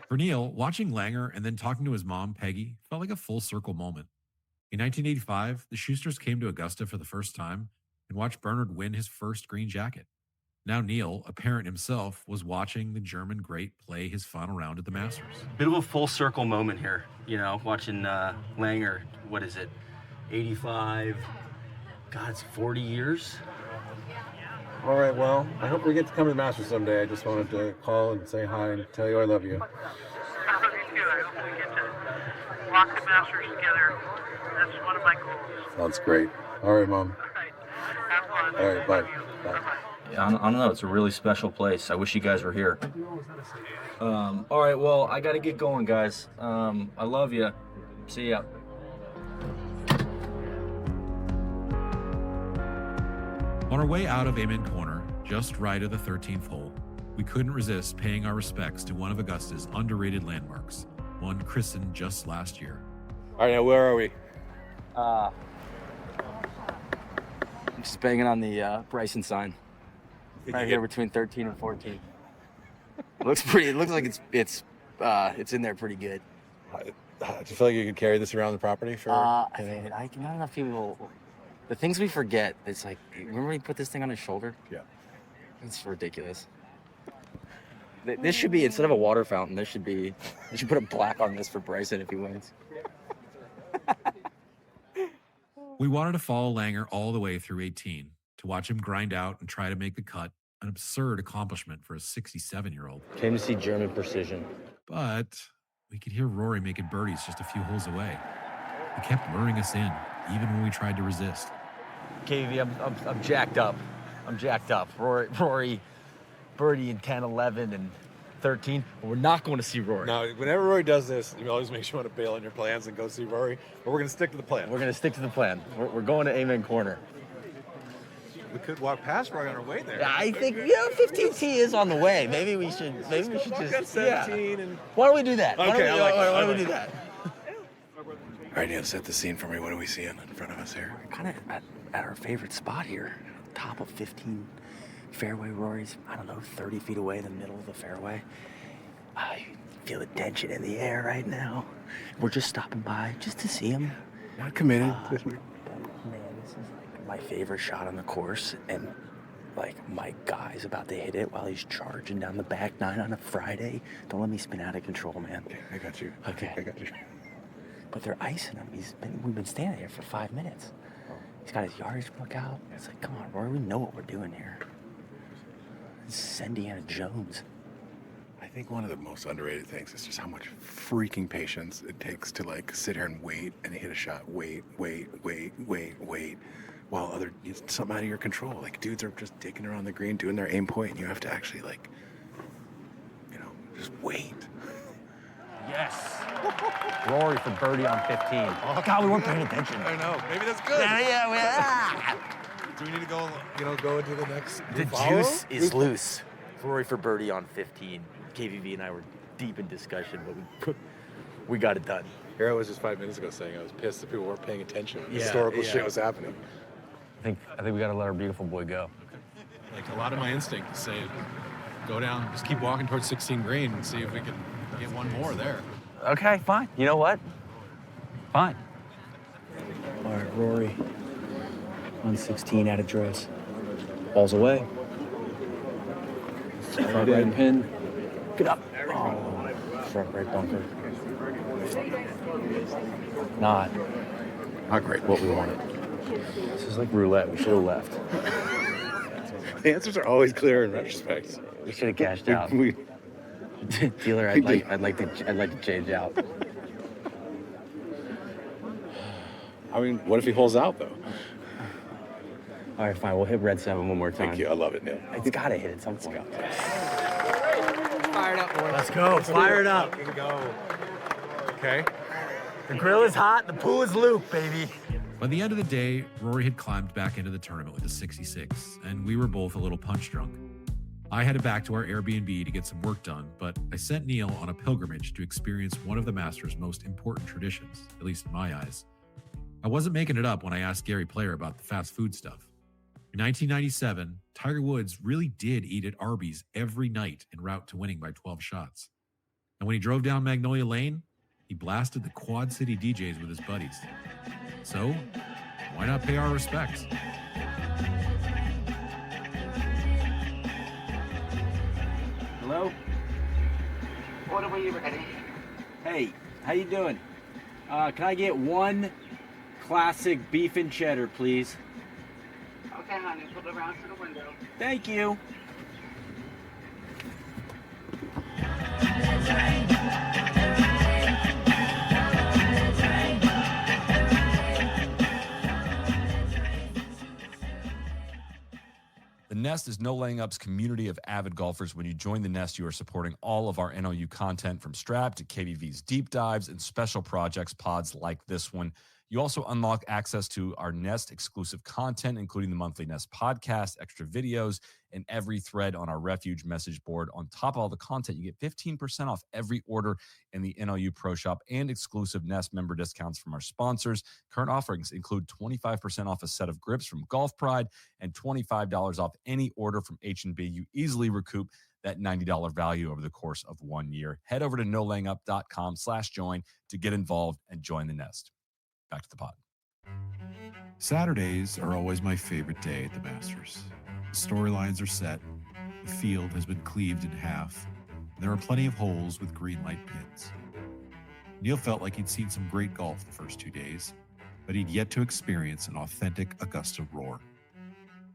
For Neil, watching Langer and then talking to his mom, Peggy, felt like a full circle moment. In 1985, the Schusters came to Augusta for the first time and watched Bernard win his first green jacket. Now Neil, a parent himself, was watching the German great play his final round at the Masters.
Bit of a full circle moment here, watching Langer, 85, God, it's 40 years.
All right, well, I hope we get to come to the Masters someday. I just wanted to call and say hi and tell you I love you.
I love you too. I hope we get to walk the Masters together. That's one of my goals.
Sounds great. All right, Mom.
Have fun.
All right, bye. Bye.
Yeah, I don't know. It's a really special place. I wish you guys were here. All right, well, I got to get going, guys. I love you. See ya.
On our way out of Amen Corner, just right of the 13th hole, we couldn't resist paying our respects to one of Augusta's underrated landmarks, one christened just last year.
All right, now where are we?
I'm just banging on the Bryson sign. Right here between 13 and 14. It looks like it's in there pretty good.
Do you feel like you could carry this around the property for?
I mean, not enough people The things we forget, it's like, remember when he put this thing on his shoulder?
Yeah.
It's ridiculous. This should be, instead of a water fountain, they should put a black on this for Bryson if he wins.
We wanted to follow Langer all the way through 18 to watch him grind out and try to make the cut, an absurd accomplishment for a 67-year-old.
Came to see German precision.
But we could hear Rory making birdies just a few holes away. He kept luring us in, even when we tried to resist.
KV, I'm jacked up. I'm jacked up. Rory, birdie in 10, 11, and 13. We're not going to see Rory.
No, whenever Rory does this, you always make sure you want to bail on your plans and go see Rory. But we're going to stick to the plan.
We're going to stick to the plan. We're going to Amen Corner.
We could walk past Rory on our way there.
Yeah, I think 15T is on the way. Maybe we should just
17 and
Why don't we do that?
Okay,
Why don't we do that?
All right, Ian, set the scene for me. What are we seeing in front of us here?
We're kind of at our favorite spot here. Top of 15 fairway. Rory's, I don't know, 30 feet away in the middle of the fairway. I feel the tension in the air right now. We're just stopping by just to see him.
Not committed.
Man, this is like my favorite shot on the course, and like my guy's about to hit it while he's charging down the back nine on a Friday. Don't let me spin out of control, man.
Okay, I got you.
Okay.
I got you.
But they're icing him. We've been standing here for 5 minutes. He's got his yardage book out. It's like, come on, Rory, we know what we're doing here. This is Indiana Jones.
I think one of the most underrated things is just how much freaking patience it takes to like sit here and wait and hit a shot. Wait, while it's something out of your control. Like dudes are just digging around the green, doing their aim point, and you have to actually like, just wait.
Yes. Rory for birdie on 15. Oh, God, we weren't paying attention.
I know. Maybe that's good.
Yeah.
Do we need to go, go into the next
The
follow?
juice is loose. Rory for birdie on 15. KVV and I were deep in discussion, but we got it done.
Here I was just 5 minutes ago saying I was pissed that people weren't paying attention.
Yeah,
Historical
yeah.
shit was happening.
I think we got to let our beautiful boy go.
Like a lot of my instinct to say, go down, just keep walking towards 16 green and see if we can get one more there.
Okay, fine. You know what? Fine.
All right, Rory. On 16 at address. Ball's away. Front right pin. Get up. Oh, front right bunker. Not great. What we wanted. This is like roulette. We should have left.
The answers are always clear in retrospect.
We should have cashed out. Dealer, I'd like to change out.
I mean, what if he holds out though?
All right, fine. We'll hit red 7 one more time.
Thank you. I love it, Neil.
It's got to hit at some point.
Fired up, boys.
Let's go. Fire it up.
Go. Okay.
The grill is hot. The pool is Luke, baby.
By the end of the day, Rory had climbed back into the tournament with a 66, and we were both a little punch drunk. I headed back to our Airbnb to get some work done, but I sent Neil on a pilgrimage to experience one of the Masters' most important traditions, at least in my eyes. I wasn't making it up when I asked Gary Player about the fast food stuff. In 1997, Tiger Woods really did eat at Arby's every night en route to winning by 12 shots. And when he drove down Magnolia Lane, he blasted the Quad City DJs with his buddies. So, why not pay our respects?
Hello?
Order when you're ready.
Hey, how you doing? Can I get one classic beef and cheddar, please?
Okay, honey, put it around to the window.
Thank you.
The Nest is No Laying Up's community of avid golfers. When you join the Nest, you are supporting all of our NLU content from Strap to KVV's deep dives and special projects, pods like this one. You also unlock access to our Nest exclusive content, including the monthly Nest podcast, extra videos, and every thread on our Refuge message board. On top of all the content, you get 15% off every order in the NLU Pro Shop and exclusive Nest member discounts from our sponsors. Current offerings include 25% off a set of grips from Golf Pride and $25 off any order from H&B. You easily recoup that $90 value over the course of 1 year. Head over to nolayingup.com/join to get involved and join the Nest. Back to the pod.
Saturdays are always my favorite day at the Masters. The storylines are set, the field has been cleaved in half, and there are plenty of holes with green light pins. Neil felt like he'd seen some great golf the first 2 days, but he'd yet to experience an authentic Augusta roar.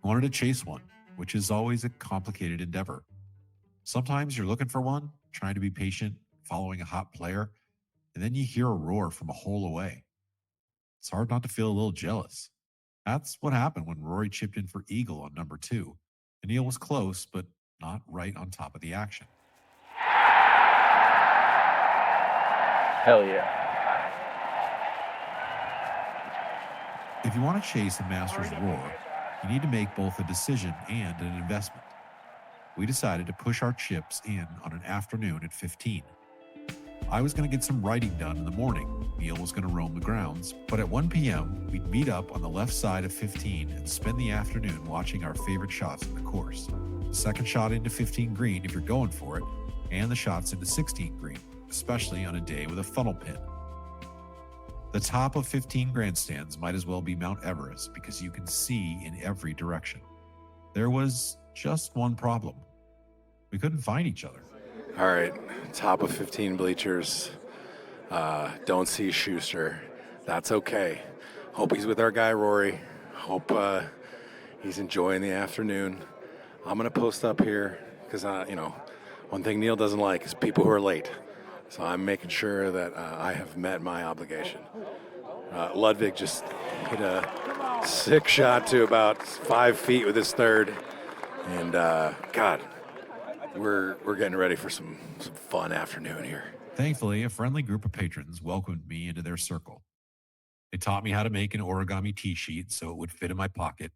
He wanted to chase one, which is always a complicated endeavor. Sometimes you're looking for one, trying to be patient, following a hot player, and then you hear a roar from a hole away. It's hard not to feel a little jealous. That's what happened when Rory chipped in for eagle on number 2, and Neil was close, but not right on top of the action.
Hell yeah.
If you want to chase a Masters roar, you need to make both a decision and an investment. We decided to push our chips in on an afternoon at 15. I was going to get some writing done in the morning. Neil was going to roam the grounds, but at 1 p.m., we'd meet up on the left side of 15 and spend the afternoon watching our favorite shots in the course. The second shot into 15 green if you're going for it, and the shots into 16 green, especially on a day with a funnel pin. The top of 15 grandstands might as well be Mount Everest because you can see in every direction. There was just one problem. We couldn't find each other.
All right, top of 15 bleachers. Don't see Schuster. That's okay. Hope he's with our guy Rory. Hope he's enjoying the afternoon. I'm gonna post up here because one thing Neil doesn't like is people who are late. So I'm making sure that I have met my obligation. Ludwig just hit a sick shot to about 5 feet with his third, and God. We're getting ready for some fun afternoon here.
Thankfully, a friendly group of patrons welcomed me into their circle. They taught me how to make an origami tee sheet so it would fit in my pocket.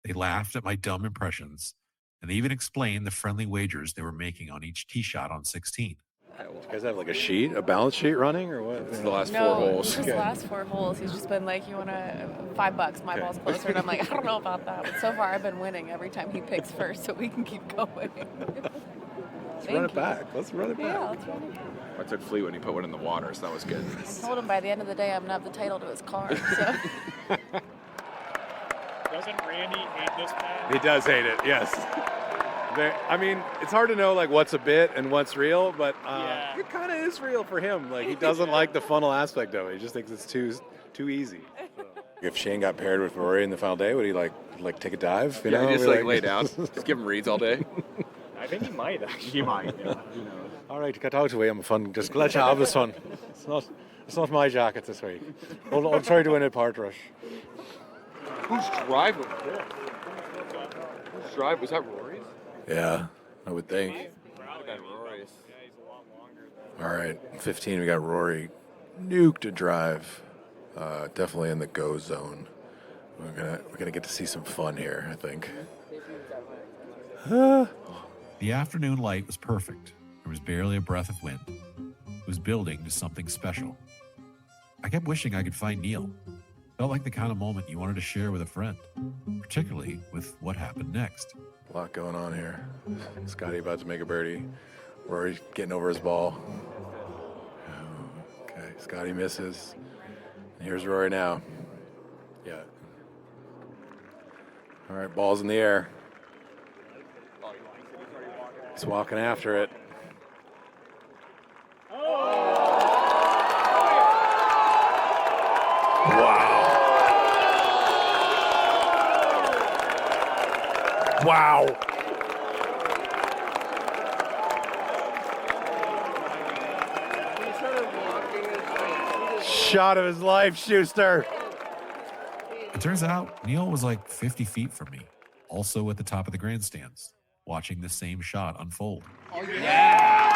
They laughed at my dumb impressions, and they even explained the friendly wagers they were making on each tee shot on 16.
Do you guys have like a balance sheet running or what?
It's the last 4 holes. It's just the last 4 holes. He's just been like, you want to $5, my ball's closer. And I'm like, I don't know about that. But so far I've been winning every time he picks first, so we can keep going.
Let's run it back. Yeah, let's run it back.
I
took Fleet when he put one in the water, so that was good.
I told him by the end of the day I'm going to have the title to his car. So.
Doesn't Randy hate this man?
He does hate it, yes. It's hard to know like what's a bit and what's real, but it kind of is real for him. Like he doesn't like the funnel aspect of it. He just thinks it's too easy. If Shane got paired with Rory in the final day, would he like take a dive? You know?
Just lay down, just give him reads all day.
I think he might actually. He might. Yeah.
All right, get out of the way. I'm fun. Just glad you have this one. It's not my jacket this week. I'll try to win a part rush.
Whose drive was this? Whose drive was that? Rory's?
Yeah, I would think.
Rory's.
All right, 15. We got Rory. Nuked a drive. Definitely in the go zone. We're gonna get to see some fun here, I think.
The afternoon light was perfect. There was barely a breath of wind. It was building to something special. I kept wishing I could find Neil. Felt like the kind of moment you wanted to share with a friend, particularly with what happened next.
A lot going on here. Scotty about to make a birdie. Rory getting over his ball. Okay, Scotty misses. And here's Rory now. Yeah. All right, ball's in the air. He's walking after it. Wow. Shot of his life, Schuster.
It turns out Neil was like 50 feet from me, also at the top of the grandstands, watching the same shot unfold.
Oh, yeah.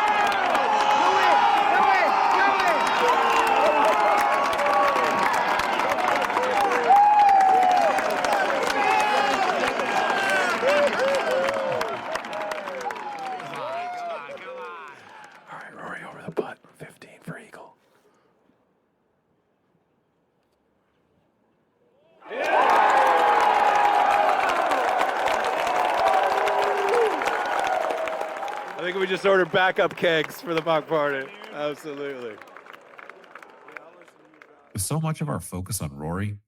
All right, Rory over the putt. 15 for eagle. I think we just ordered backup kegs for the mock party. Absolutely.
With so much of our focus on Rory,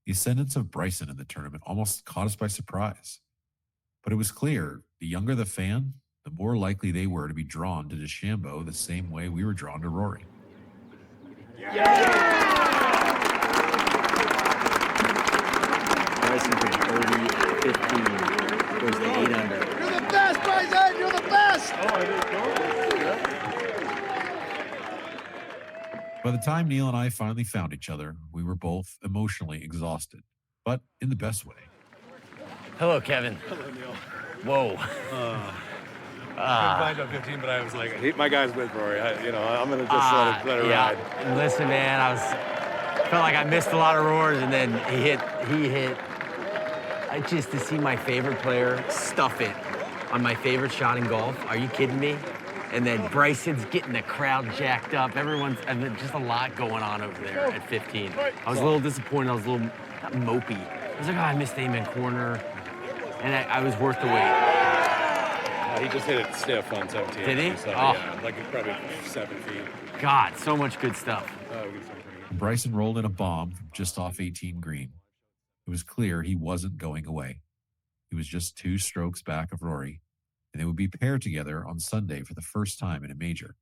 The ascendance of Bryson in the tournament almost caught us by surprise. But it was clear, the younger the fan, the more likely they were to be drawn to DeChambeau the same way we were drawn to Rory.
Bryson for birdie 15 goes to 8 under.
You're the best, Bryson! You're the best!
By the time Neil and I finally found each other, we were both emotionally exhausted, but in the best way.
Hello, Kevin.
Hello, Neil.
Whoa.
I couldn't find up 15, but I was like, my guy's with Rory. I'm going to just let it ride.
Listen, man, felt like I missed a lot of roars, and then he hit. Just to see my favorite player stuff it on my favorite shot in golf. Are you kidding me? And then Bryson's getting the crowd jacked up. Just a lot going on over there at 15. I was a little disappointed. I was a little not mopey. I was like, I missed Amen corner. And I was worth the wait.
He just hit it stiff on 17.
Did he?
So,
Oh.
Yeah, like probably 7 feet.
God, so much good stuff.
Bryson rolled in a bomb from just off 18 green. It was clear he wasn't going away. He was just 2 strokes back of Rory, and they would be paired together on Sunday for the first time in a major,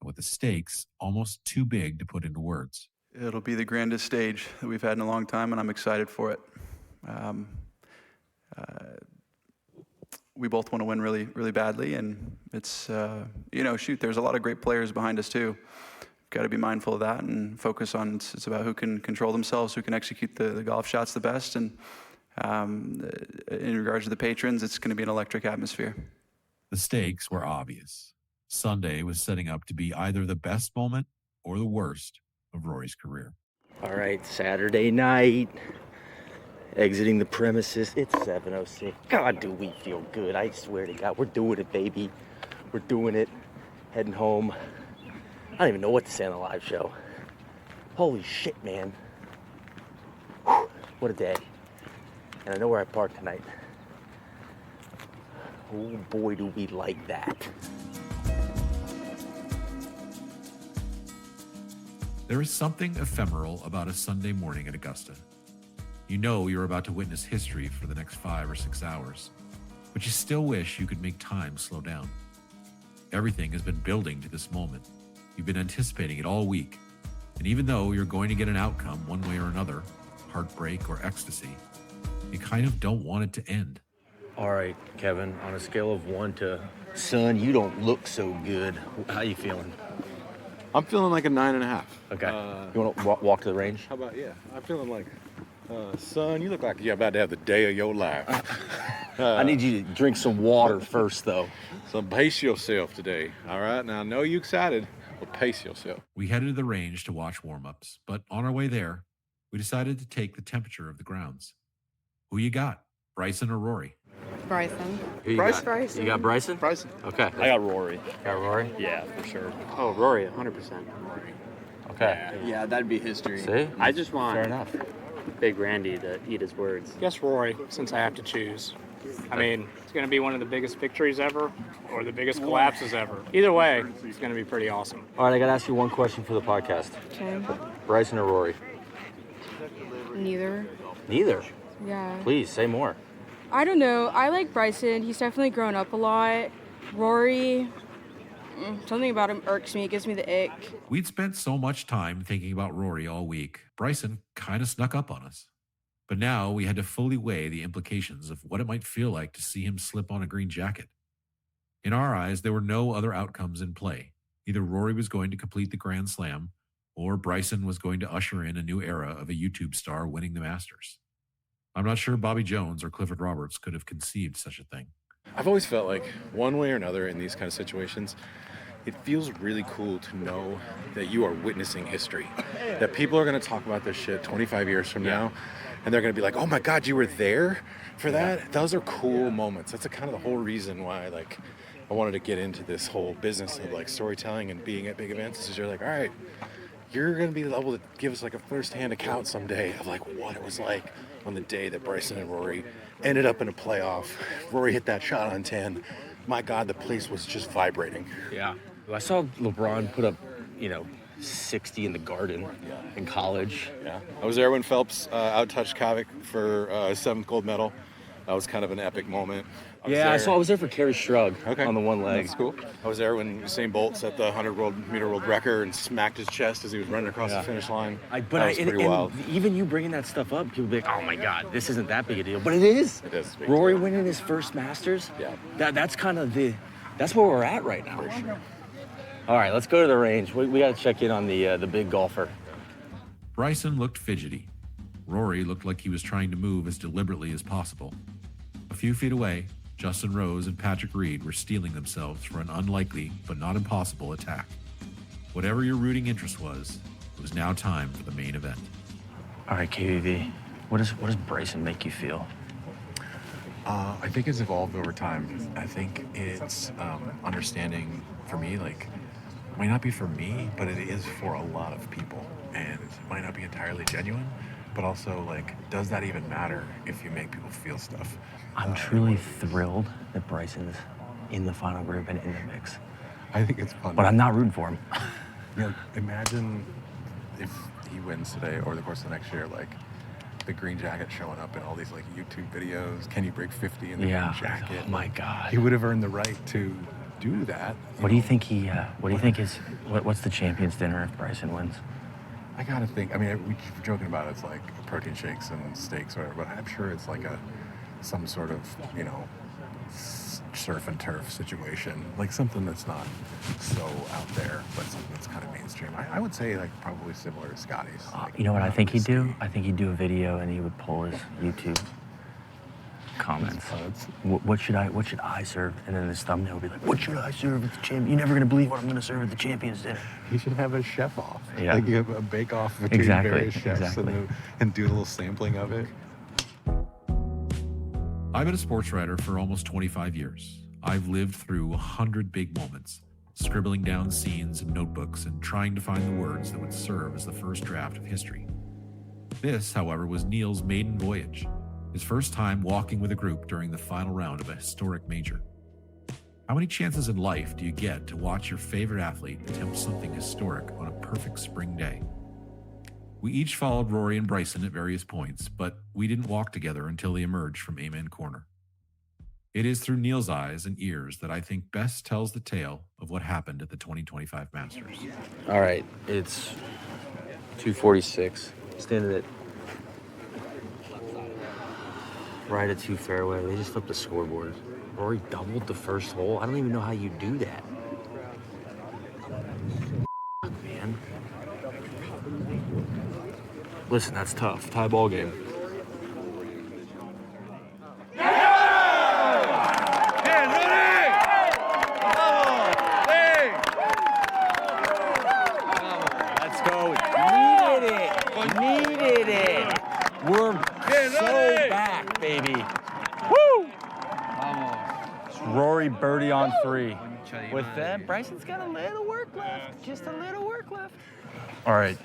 and with the stakes almost too big to put into words.
It'll be the grandest stage that we've had in a long time, and I'm excited for it. We both want to win really, really badly, and it's, there's a lot of great players behind us too. Got to be mindful of that and focus on, it's about who can control themselves, who can execute the golf shots the best, and in regards to the patrons, it's going to be an electric atmosphere.
The stakes were obvious. Sunday was setting up to be either the best moment or the worst of Rory's career.
All right, Saturday night. Exiting the premises. It's 7:06. God, do we feel good. I swear to God, we're doing it, baby. We're doing it. Heading home. I don't even know what to say on the live show. Holy shit, man. Whew, what a day. And I know where I parked tonight. Oh boy, do we like that.
There is something ephemeral about a Sunday morning at Augusta. You know you're about to witness history for the next 5 or 6 hours, but you still wish you could make time slow down. Everything has been building to this moment. You've been anticipating it all week, and even though you're going to get an outcome one way or another, heartbreak or ecstasy, you kind of don't want it to end.
All right, Kevin, on a scale of 1 to, son, you don't look so good. How you feeling?
I'm feeling like a 9.5.
Okay. You want to walk to the range?
How about, yeah. I'm feeling like, son, you look like you're about to have the day of your life.
I need you to drink some water first, though.
So pace yourself today, all right? Now, I know you're excited, but pace yourself.
We headed to the range to watch warm-ups, but on our way there, we decided to take the temperature of the grounds. Who you got, Bryson or Rory?
Bryson.
Who you
Bryson.
got?
Bryson.
You got Bryson?
Bryson.
Okay.
I got Rory.
Got Rory?
Yeah, for sure.
Oh, Rory, 100%. Rory.
Okay.
Yeah, that'd be history.
See?
I just want
Fair enough.
Big Randy to eat his words.
Guess Rory, since I have to choose. I mean, it's going to be one of the biggest victories ever or the biggest collapses ever. Either way, it's going to be pretty awesome.
All right, I got to ask you one question for the podcast.
Okay.
Bryson or Rory?
Neither.
Neither.
Yeah.
Please, say more.
I don't know. I like Bryson. He's definitely grown up a lot. Rory, something about him irks me. It gives me the ick.
We'd spent so much time thinking about Rory all week, Bryson kind of snuck up on us. But now we had to fully weigh the implications of what it might feel like to see him slip on a green jacket. In our eyes, there were no other outcomes in play. Either Rory was going to complete the Grand Slam, or Bryson was going to usher in a new era of a YouTube star winning the Masters. I'm not sure Bobby Jones or Clifford Roberts could have conceived such a thing.
I've always felt like one way or another in these kind of situations, it feels really cool to know that you are witnessing history. That people are going to talk about this shit 25 years from now, and they're going to be like, oh my God, you were there for that? Yeah. Those are cool moments. That's kind of the whole reason why I wanted to get into this whole business of storytelling and being at big events. Is you're like, all right, you're going to be able to give us a first-hand account someday of what it was like on the day that Bryson and Rory ended up in a playoff. Rory hit that shot on 10. My God, the place was just vibrating.
Yeah. I saw LeBron put up, 60 in the garden in college.
Yeah. I was there when Phelps out-touched Kavik for his 7th gold medal. That was kind of an epic moment.
I was there for Kerry Shrug on the one leg.
That's cool. I was there when Usain Bolt set the 100-meter world record and smacked his chest as he was running across the finish line. That was pretty wild.
Even you bringing that stuff up, people be like, oh my God, this isn't that big a deal. But it is.
It is.
Rory winning his first Masters, that's kind of that's where we're at right now.
For sure.
All right, let's go to the range. We got to check in on the big golfer.
Bryson looked fidgety. Rory looked like he was trying to move as deliberately as possible. A few feet away, Justin Rose and Patrick Reed were steeling themselves for an unlikely but not impossible attack. Whatever your rooting interest was, it was now time for the main event.
All right, KVV, what does Bryson make you feel?
I think it's evolved over time. I think it's understanding for me, like, it might not be for me, but it is for a lot of people. And it might not be entirely genuine, but also, like, does that even matter if you make people feel stuff?
I'm truly thrilled that Bryson's in the final group and in the mix.
I think it's fun.
But I'm not rooting for him.
You know, imagine if he wins today or the course of the next year, like, the green jacket showing up in all these, like, YouTube videos. Can you break 50 in the green jacket?
Oh my God.
He would have earned the right to do that.
What do you think what's the champions dinner if Bryson wins?
I gotta think. I mean, we keep joking about it's like protein shakes and steaks or whatever, but I'm sure it's like some sort of, you know, surf and turf situation, like something that's not so out there, but something that's kind of mainstream. I would say like probably similar to Scotty's. Like,
you know what I think he'd do? I think he'd do a video and he would pull his YouTube comments. What should I serve? And then his thumbnail would be like, what should I serve at the champion? You're never gonna believe what I'm gonna serve at the champions dinner.
He should have a chef off.
Yeah.
Like you have a bake off between various chefs and do a little sampling of it.
I've been a sports writer for almost 25 years. I've lived through 100 big moments, scribbling down scenes in notebooks and trying to find the words that would serve as the first draft of history. This, however, was Neil's maiden voyage, his first time walking with a group during the final round of a historic major. How many chances in life do you get to watch your favorite athlete attempt something historic on a perfect spring day? We each followed Rory and Bryson at various points, but we didn't walk together until they emerged from Amen Corner. It is through Neil's eyes and ears that I think best tells the tale of what happened at the 2025 Masters.
All right, it's 2:46. Standing at right at 2 fairway. They just flipped the scoreboard. Rory doubled the first hole. I don't even know how you do that. Man. Listen, that's tough. Tie ball game. Let's go. Needed it. We're so back, baby. Woo! It's Rory birdie on 3. With that, Bryson's got a little work left. Just a little work left. All right.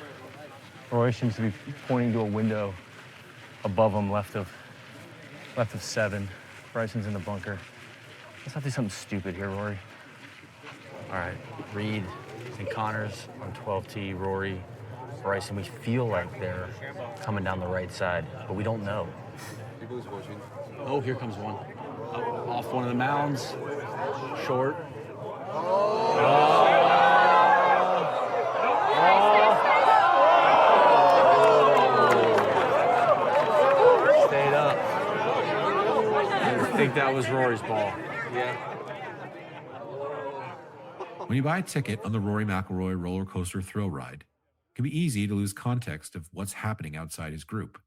Rory seems to be pointing to a window above him, left of 7. Bryson's in the bunker. Let's not do something stupid here, Rory. All right, Reed and Connors on 12T, Rory, Bryson. We feel like they're coming down the right side, but we don't know. Oh, here comes one. Off one of the mounds. Short. Stayed up. I think that was Rory's ball. Yeah.
When you buy a ticket on the Rory McIlroy roller coaster thrill ride, it can be easy to lose context of what's happening outside his group,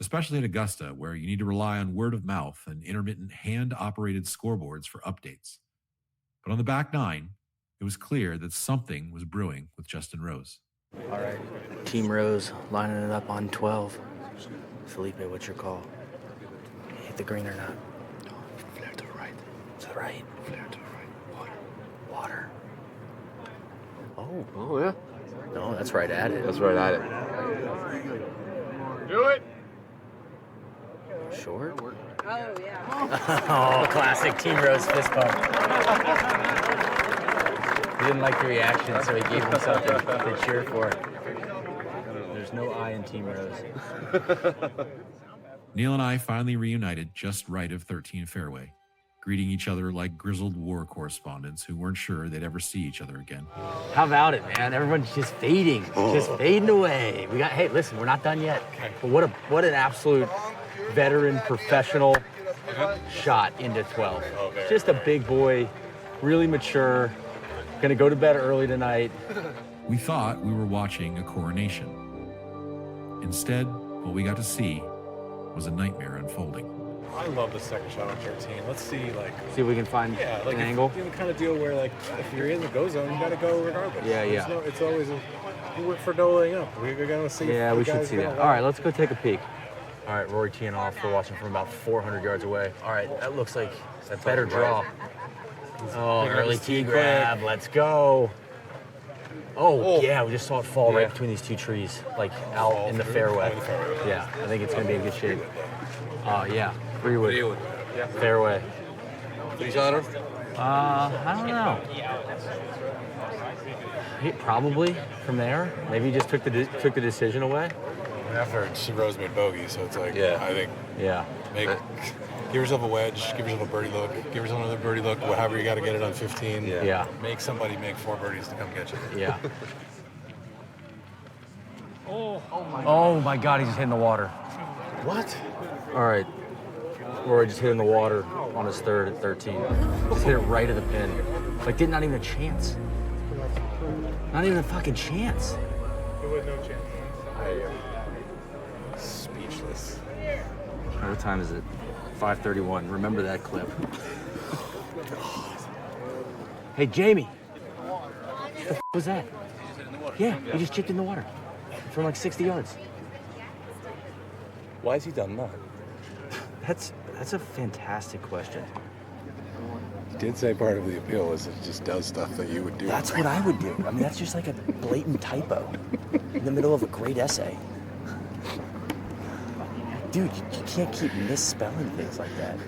especially at Augusta, where you need to rely on word of mouth and intermittent hand-operated scoreboards for updates. But on the back nine, it was clear that something was brewing with Justin Rose.
All right. Team Rose lining it up on 12. Felipe, what's your call? Hit the green or not? Flare to the right. To the right. Flare to the right. Water. Oh, yeah. No, that's right at it.
That's right at it.
Do it. Short. Oh, yeah. Oh, classic Team Rose fist bump.
He didn't like the reaction, so he gave him something to cheer for. There's no I in Team Rose.
Neil and I finally reunited just right of 13 fairway, greeting each other like grizzled war correspondents who weren't sure they'd ever see each other again.
How about it, man? Everyone's just fading, just fading away. Hey, listen, we're not done yet. But what an absolute veteran, professional shot into 12. Just a big boy, really mature, gonna go to bed early tonight.
We thought we were watching a coronation. Instead, what we got to see was a nightmare unfolding.
I love the second shot on 13. Let's see
if we can find
an
angle.
You know, kind of deal where if you're in the go zone, you got to go regardless.
Yeah.
It's always you went for no laying up. We're gonna see.
Yeah, we should see that. All right, let's go take a peek. All right, Rory teeing off. We're watching from about 400 yards away. All right, that looks like a better draw. Oh, early tee grab. Let's go. Oh, yeah, we just saw it fall right between these two trees, like out in the fairway. Yeah, I think it's going to be in good shape. Yeah, 3-wood.
Yeah.
Fairway.
3-shotter?
I don't know. Probably from there. Maybe he just took the decision away.
After Rose made bogey, so it's like, I think, give yourself a wedge, give yourself a birdie look, give yourself another birdie look, however you got to get it on 15.
Yeah.
Make somebody make 4 birdies to come get you.
Yeah. Oh my God, he just hit in the water.
What?
All right. Rory just hit in the water on his third at 13. Just hit it right at the pin. Like, not even a chance. Not even a fucking chance.
There was no chance. I am speechless.
All right, what time is it? 5:31. Remember that clip. Hey, Jamie. What the f was that? Yeah, he just chipped in the water from like 60 yards.
Why has he done that?
That's a fantastic question.
He did say part of the appeal is it just does stuff that you would do.
That's what I would do. I mean, that's just like a blatant typo in the middle of a great essay. Dude, you can't keep misspelling things like that.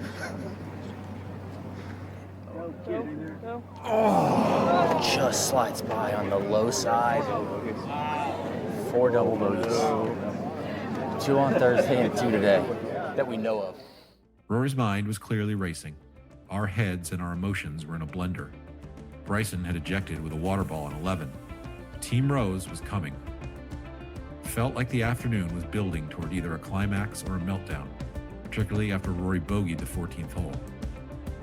Oh, just slides by on the low side. 4 double bogeys. 2 on Thursday and 2 today that we know of.
Rory's mind was clearly racing. Our heads and our emotions were in a blender. Bryson had ejected with a water ball on 11. Team Rose was coming. Felt like the afternoon was building toward either a climax or a meltdown, particularly after Rory bogeyed the 14th hole.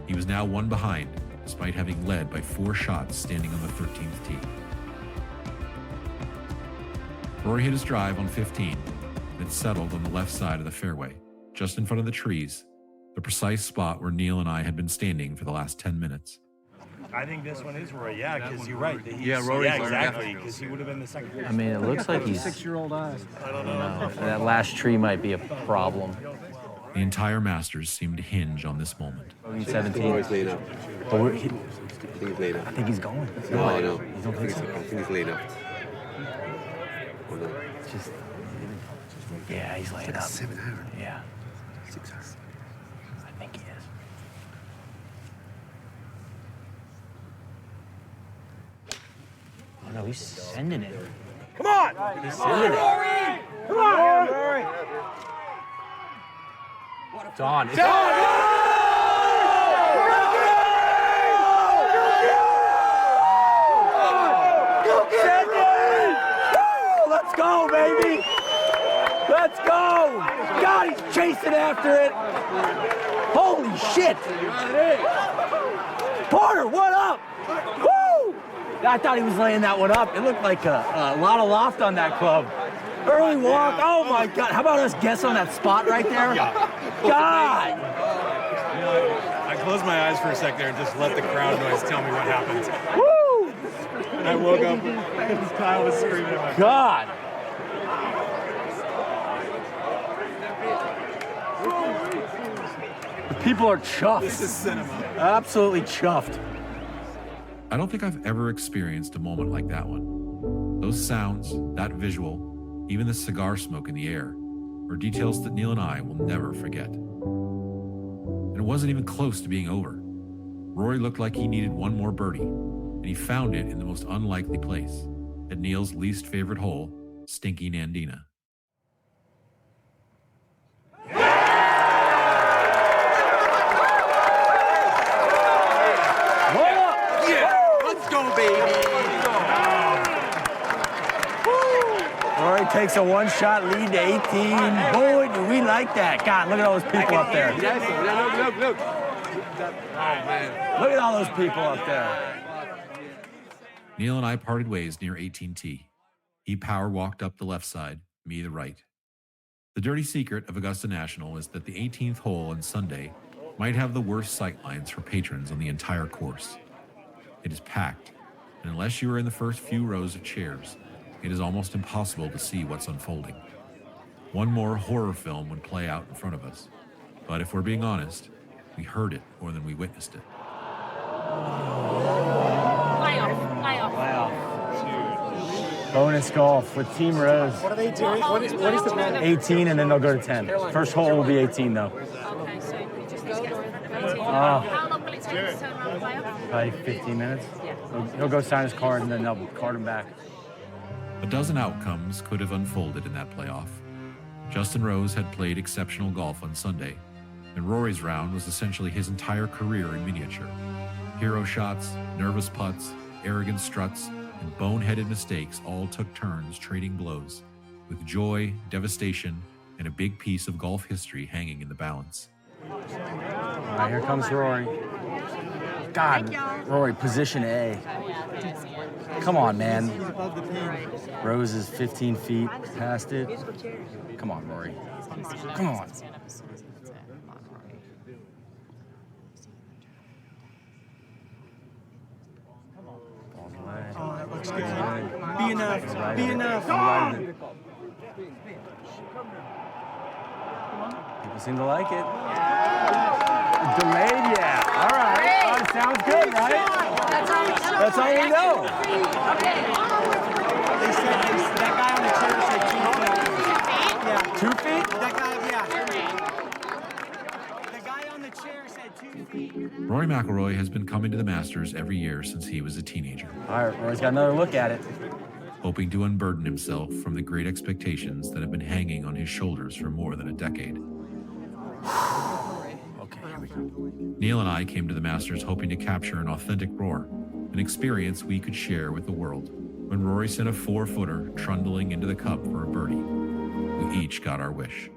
He was now 1 behind, despite having led by 4 shots standing on the 13th tee. Rory hit his drive on 15, and it settled on the left side of the fairway, just in front of the trees, the precise spot where Neil and I had been standing for the last 10 minutes.
I think this one is Rory, because you're right.
Rory's
exactly, because he would have been the second.
I mean, it looks like he's
6-year-old eyes.
I don't know.
That last tree might be a problem.
The entire Masters seemed to hinge on this moment.
17.
Rory's laying up.
But
I think he's laying up.
I think he's going.
No, I know.
You don't think so?
I think he's laying up. Oh, no.
Just, yeah, he's laying up.
7-iron.
Yeah.
6-iron.
I think he is. Oh no, he's sending it.
Come on!
He's sending it.
Rory! Come on!
Rory! Don. Let's go, baby! Let's go! God, he's chasing after it! Holy shit! Porter, what up? Woo! I thought he was laying that one up. It looked like a lot of loft on that club. Early walk, oh my God. How about us guess on that spot right there? God!
I closed my eyes for a sec there and just let the crowd noise tell me what happens.
Woo!
And I woke up and Kyle was screaming at my
God! The people are chuffed.
This is cinema.
Absolutely chuffed.
I don't think I've ever experienced a moment like that one. Those sounds, that visual, even the cigar smoke in the air, are details that Neil and I will never forget. And it wasn't even close to being over. Rory looked like he needed one more birdie, and he found it in the most unlikely place, at Neil's least favorite hole, Stinky Nandina.
Let's go, baby. Rory takes a one-shot lead to 18. Boy, do we like that. God, look at all those people up there.
Look. Oh, man.
Look at all those people up there.
Neil and I parted ways near 18T. He power walked up the left side, me the right. The dirty secret of Augusta National is that the 18th hole on Sunday might have the worst sight lines for patrons on the entire course. It is packed, and unless you are in the first few rows of chairs, it is almost impossible to see what's unfolding. One more horror film would play out in front of us, but if we're being honest, we heard it more than we witnessed it.
Bonus golf with Team Rose.
What are they doing? What is the plan?
18, and then they'll go to 10. First hole will be 18, though.
Okay, so you just go north.
How
long will it take to turn around the playoff?
Probably 15 minutes. He'll go sign his card, and then they'll card him back.
A dozen outcomes could have unfolded in that playoff. Justin Rose had played exceptional golf on Sunday, and Rory's round was essentially his entire career in miniature. Hero shots, nervous putts, arrogant struts, and boneheaded mistakes all took turns trading blows, with joy, devastation, and a big piece of golf history hanging in the balance.
All right, here comes Rory. God, Rory, position A. Come on, man. Rose is 15 feet past it. Come on, Rory. Come on.
Oh, that looks good. Be enough. Be enough.
People seem to like it. Delayed, yeah. All right. Oh, it sounds good, right? That's all we know.
They said that guy on the chair said 2 feet. Yeah.
2 feet?
That guy, yeah. The guy on the chair said 2 feet.
Rory McIlroy has been coming to the Masters every year since he was a teenager.
All right, Rory's got another look at it.
Hoping to unburden himself from the great expectations that have been hanging on his shoulders for more than a decade.
Okay, here we go.
Neil and I came to the Masters hoping to capture an authentic roar, an experience we could share with the world. When Rory sent a 4-footer trundling into the cup for a birdie, we each got our wish.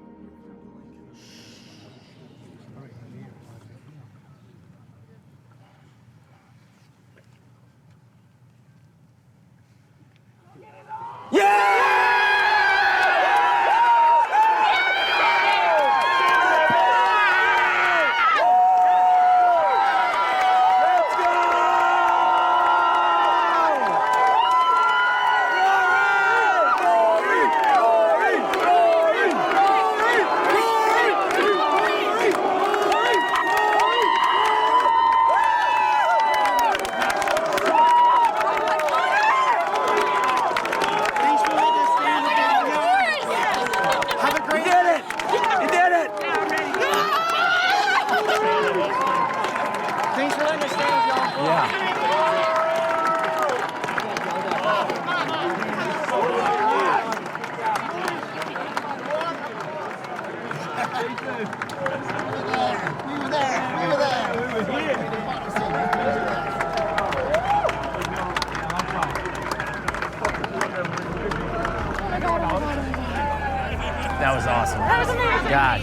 That was awesome.
That was amazing.
God.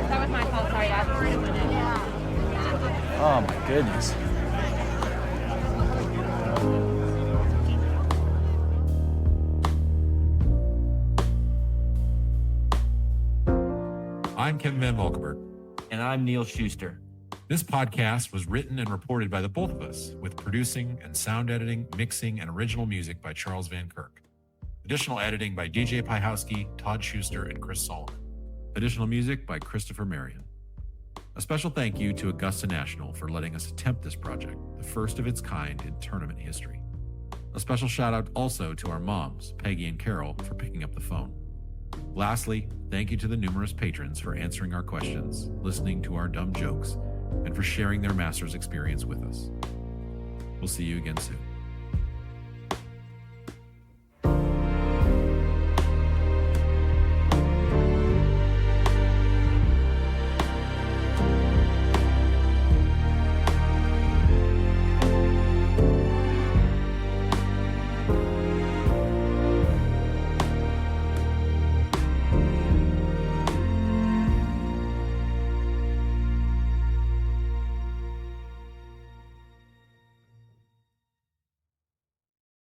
That was my fault. Sorry, Dad.
Oh, my goodness.
I'm Kevin Van Valkenburg.
And I'm Neil Schuster.
This podcast was written and reported by the both of us, with producing and sound editing, mixing, and original music by Charles Van Kirk. Additional editing by DJ Pyhowski, Todd Schuster, and Chris Solomon. Additional music by Christopher Marion. A special thank you to Augusta National for letting us attempt this project, the first of its kind in tournament history. A special shout out also to our moms, Peggy and Carol, for picking up the phone. Lastly, thank you to the numerous patrons for answering our questions, listening to our dumb jokes, and for sharing their Masters experience with us. We'll see you again soon.